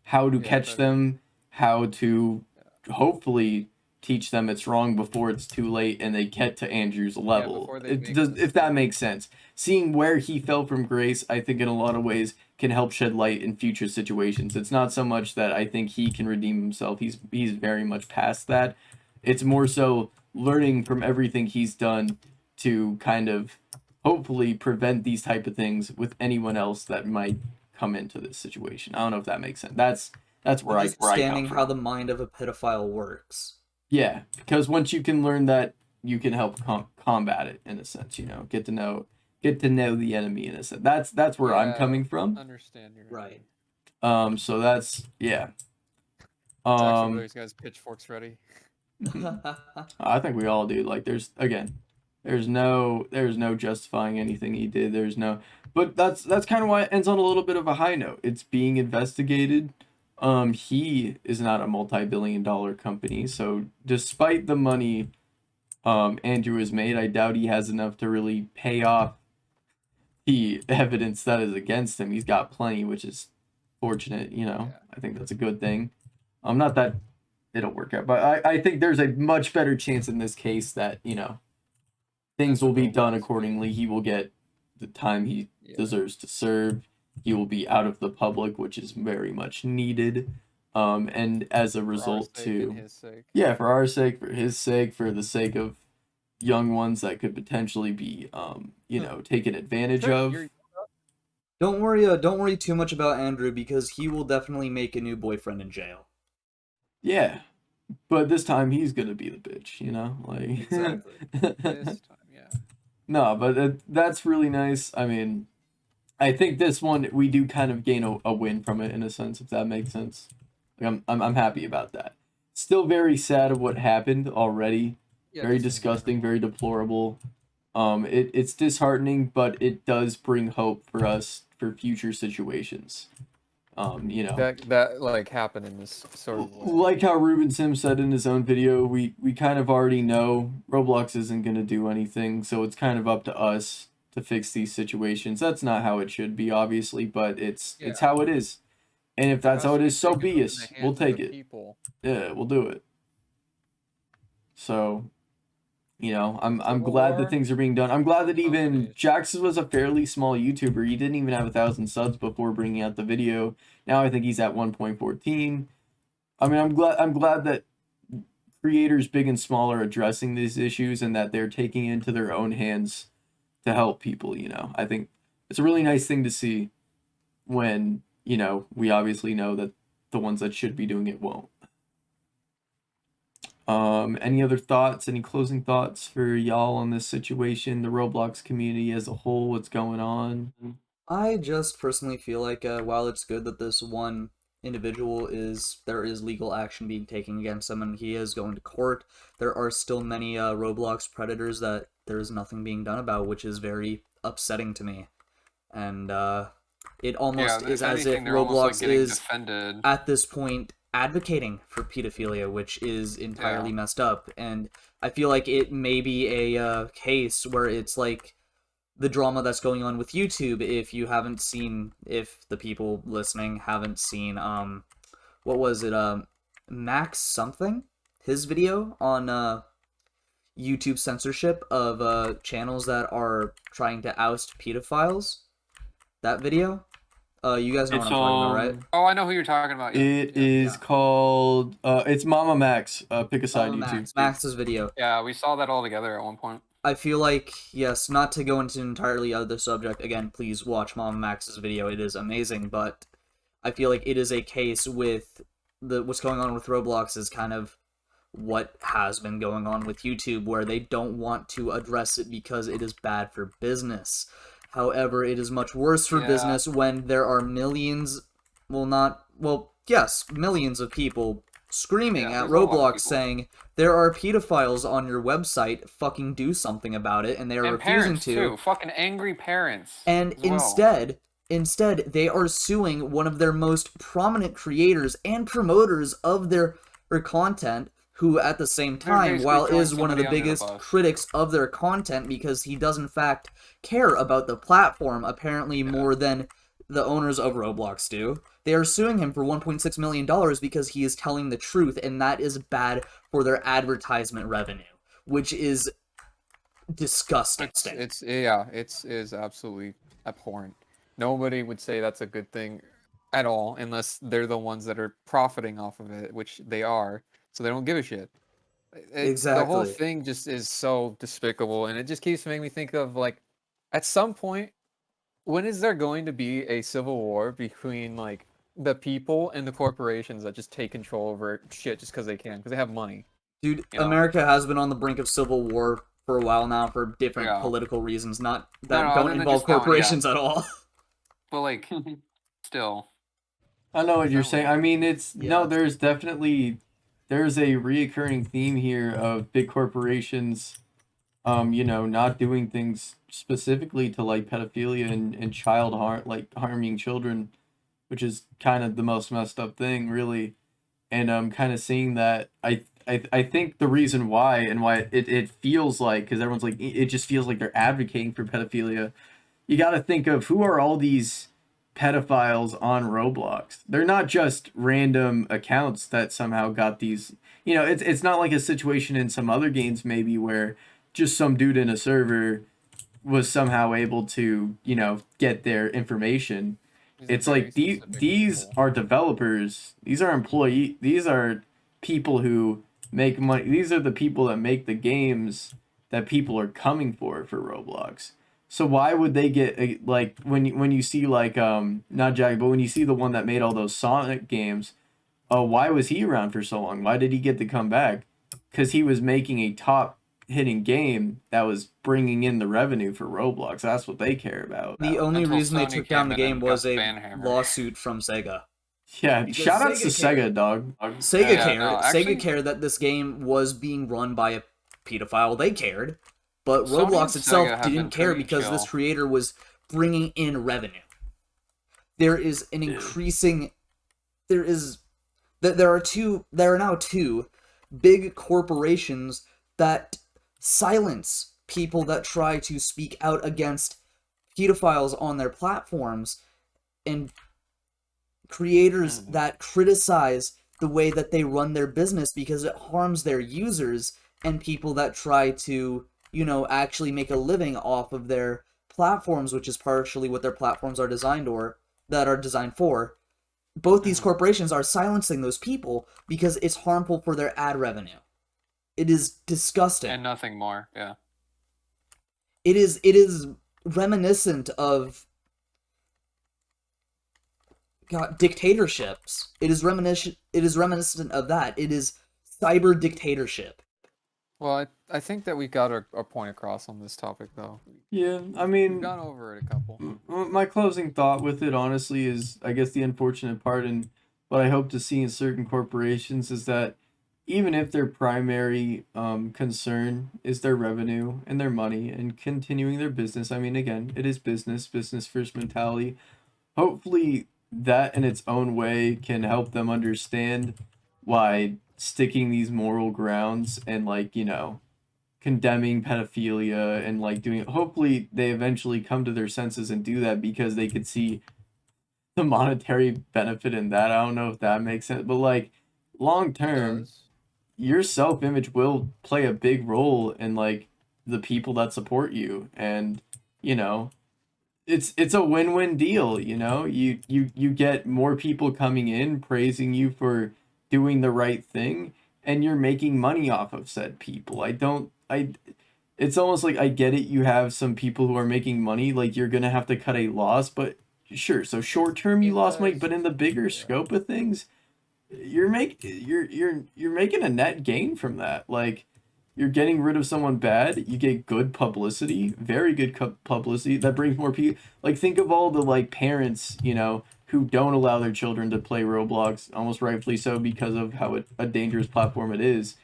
how to catch them, how to hopefully teach them it's wrong before it's too late and they get to Andrew's level. If that makes sense. Seeing where he fell from grace, I think in a lot of ways can help shed light in future situations. It's not so much that I think he can redeem himself. He's very much past that. It's more so learning from everything he's done to kind of hopefully prevent these type of things with anyone else that might come into this situation. I don't know if that makes sense. That's where I come from. Understanding how the mind of a pedophile works. Yeah, because once you can learn that, you can help combat it in a sense. You know, get to know the enemy in a sense. That's where I'm coming from. Understand you right. So that's these guys pitchforks ready. I think we all do. Like, there's no justifying anything he did. But that's kind of why it ends on a little bit of a high note. It's being investigated. He is not a multi-billion-dollar company, so despite the money Andrew has made, I doubt he has enough to really pay off the evidence that is against him. He's got plenty, which is fortunate, you know. I think that's a good thing. Not that it'll work out, but I think there's a much better chance in this case that, you know, things will be done accordingly. He will get the time he deserves to serve. he will be out of the public, which is very much needed. And as a result, too, his sake. yeah, for our sake, for his sake, for the sake of young ones that could potentially be, taken advantage of. Don't worry too much about Andrew because he will definitely make a new boyfriend in jail. Yeah, but this time he's gonna be the bitch, like. Exactly. This time, yeah. No, but that's really nice. I mean, I think this one we do kind of gain a win from it in a sense, if that makes sense. Like, I'm happy about that. Still very sad of what happened already. Yeah, Very just in disgusting, general. very deplorable. It's disheartening, but it does bring hope for us for future situations. That like happened in this sort of way. Like how Ruben Sim said in his own video, we kind of already know Roblox isn't going to do anything, so it's kind of up to us to fix these situations. That's not how it should be, obviously, but it's how it is. And if that's how it is, so be it. We'll take it. Yeah, we'll do it. So, I'm glad that things are being done. I'm glad that even Jackson was a fairly small YouTuber. He didn't even have 1,000 subs before bringing out the video. Now I think he's at 1.14. I mean, I'm glad that creators big and small are addressing these issues and that they're taking it into their own hands to help people, I think it's a really nice thing to see when, we obviously know that the ones that should be doing it won't. Any other thoughts, any closing thoughts for y'all on this situation, the Roblox community as a whole, what's going on? I just personally feel like while it's good that this one individual there is legal action being taken against him and he is going to court, there are still many Roblox predators that there is nothing being done about, which is very upsetting to me. And it almost is as if Roblox is defended. At this point advocating for pedophilia, which is entirely messed up. And I feel like it may be a case where it's like the drama that's going on with YouTube. If the people listening haven't seen, what was it, Max something? His video on YouTube censorship of channels that are trying to oust pedophiles. That video? You guys know what I'm talking about, right? Oh, I know who you're talking about. Yeah. It is called, it's Mama Max, pick a side YouTube. Max's video. Yeah, we saw that all together at one point. I feel like, yes, not to go into an entirely other subject, again, please watch Mama Max's video, it is amazing, but I feel like it is a case with what's going on with Roblox is kind of what has been going on with YouTube, where they don't want to address it because it is bad for business. However, it is much worse for business when there are millions of people screaming at Roblox saying, there are pedophiles on your website, fucking do something about it, and they are refusing to. Too. Fucking angry parents. And instead, they are suing one of their most prominent creators and promoters of their content, who at the same time, while is one of the biggest critics of their content because he does in fact care about the platform apparently more than the owners of Roblox do. They are suing him for $1.6 million because he is telling the truth, and that is bad for their advertisement revenue, which is disgusting. It is absolutely abhorrent. Nobody would say that's a good thing at all unless they're the ones that are profiting off of it, which they are. So they don't give a shit. Exactly. The whole thing just is so despicable, and it just keeps making me think of, like, at some point, when is there going to be a civil war between, like, the people and the corporations that just take control over shit just because they can, because they have money? Dude, America has been on the brink of civil war for a while now for different political reasons, don't involve corporations at all. But, like, still. I know what you're saying. I mean, there's definitely... There's a reoccurring theme here of big corporations, not doing things specifically to, like, pedophilia and child harm, like harming children, which is kind of the most messed up thing, really. And kind of seeing that, I think the reason why and why it feels like, because everyone's like, it just feels like they're advocating for pedophilia. You got to think of who are all these pedophiles on Roblox. They're not just random accounts that somehow got these, it's not like a situation in some other games maybe where just some dude in a server was somehow able to, get their information. it's like these are developers. These are these are people who make money. These are the people that make the games that people are coming for Roblox. So why would they get like when you see like not Jack, but when you see the one that made all those Sonic games, why was he around for so long? Why did he get to come back? Because he was making a top hitting game that was bringing in the revenue for Roblox. That's what they care about. The only Until reason they Sony took down the came in game and got was the a ban hammer. lawsuit from Sega. Yeah, Because shout outs to Sega Sega, dog. Sega Yeah, cared. no, actually- Sega cared that this game was being run by a pedophile. They cared, but Sony and Roblox Sega itself have been didn't care pretty because this chill. creator was bringing in revenue. There is an increasing. There are now two big corporations that silence people that try to speak out against pedophiles on their platforms, and creators that criticize the way that they run their business because it harms their users, and people that try to, actually make a living off of their platforms, which is partially what their platforms are designed for. Both these corporations are silencing those people because it's harmful for their ad revenue. It is disgusting. And nothing more. Yeah. It is reminiscent of dictatorships. It is reminiscent of that. It is cyber dictatorship. Well, I think that we got our point across on this topic, though. Yeah, I We've mean, gone over it a couple. my closing thought with it, honestly, is I guess the unfortunate part, and what I hope to see in certain corporations is that even if their primary concern is their revenue and their money and continuing their business, I mean, again, it is business first mentality. Hopefully, that in its own way can help them understand why sticking these moral grounds and condemning pedophilia and doing, hopefully they eventually come to their senses and do that because they could see the monetary benefit in that. I don't know if that makes sense, but long term, your self-image will play a big role in the people that support you, and it's a win-win deal. You get more people coming in praising you for doing the right thing, and you're making money off of said people. It's almost like I get it, you have some people who are making money, you're gonna have to cut a loss, but sure, so short term you lost money, but in the bigger scope of things, you're making a net gain from that. You're getting rid of someone bad, you get good publicity, very good publicity that brings more people. Think of all the parents, who don't allow their children to play Roblox, almost rightfully so because of how a dangerous platform it is.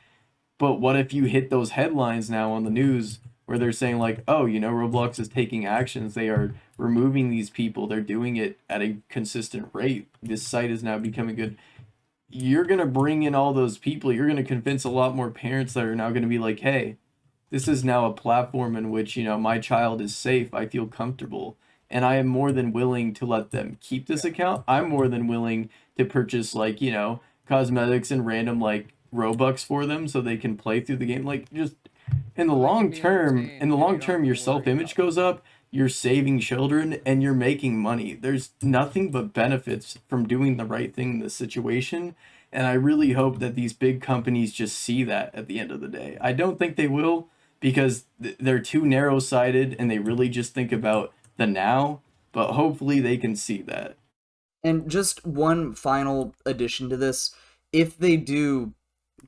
But what if you hit those headlines now on the news where they're saying oh, Roblox is taking actions, they are removing these people, they're doing it at a consistent rate, this site is now becoming good. You're going to bring in all those people, you're going to convince a lot more parents that are now going to be hey, this is now a platform in which, my child is safe, I feel comfortable, and I am more than willing to let them keep this account. I'm more than willing to purchase cosmetics and random Robux for them so they can play through the game. Just in the long term, your self-image goes up, you're saving children, and you're making money. There's nothing but benefits from doing the right thing in this situation, and I really hope that these big companies just see that at the end of the day. I don't think they will, because they're too narrow-sighted and they really just think about the now, but hopefully they can see that. And just one final addition to this, if they do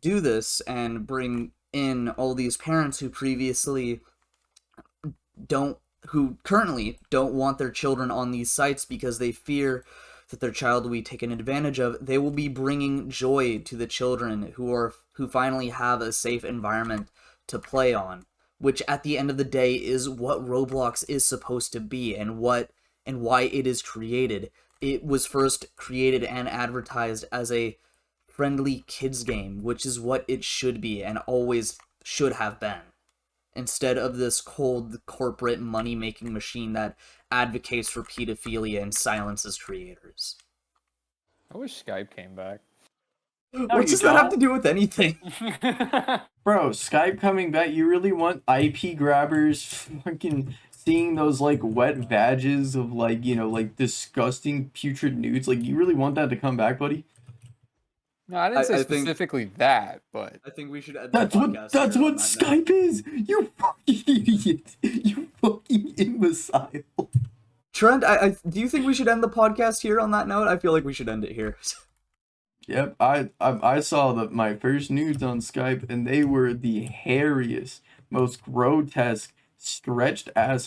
this and bring in all these parents who currently don't want their children on these sites because they fear that their child will be taken advantage of, they will be bringing joy to the children who finally have a safe environment to play on, which at the end of the day is what Roblox is supposed to be and why it is created. It was first created and advertised as a friendly kids game, which is what it should be and always should have been, instead of this cold corporate money-making machine that advocates for pedophilia and silences creators. I wish Skype came back. What does that have to do with anything? Bro, Skype coming back, you really want IP grabbers fucking seeing those like wet vages of like, you know, like disgusting putrid nudes. Like, you really want that to come back, buddy? No, I didn't say I think- specifically that, but I think we should end That's the what podcast that's here what on that note. Skype is. You fucking idiot. You fucking imbecile. Trent, do you think we should end the podcast here on that note? I feel like we should end it here. Yep, I saw my first nudes on Skype, and they were the hairiest, most grotesque, stretched ass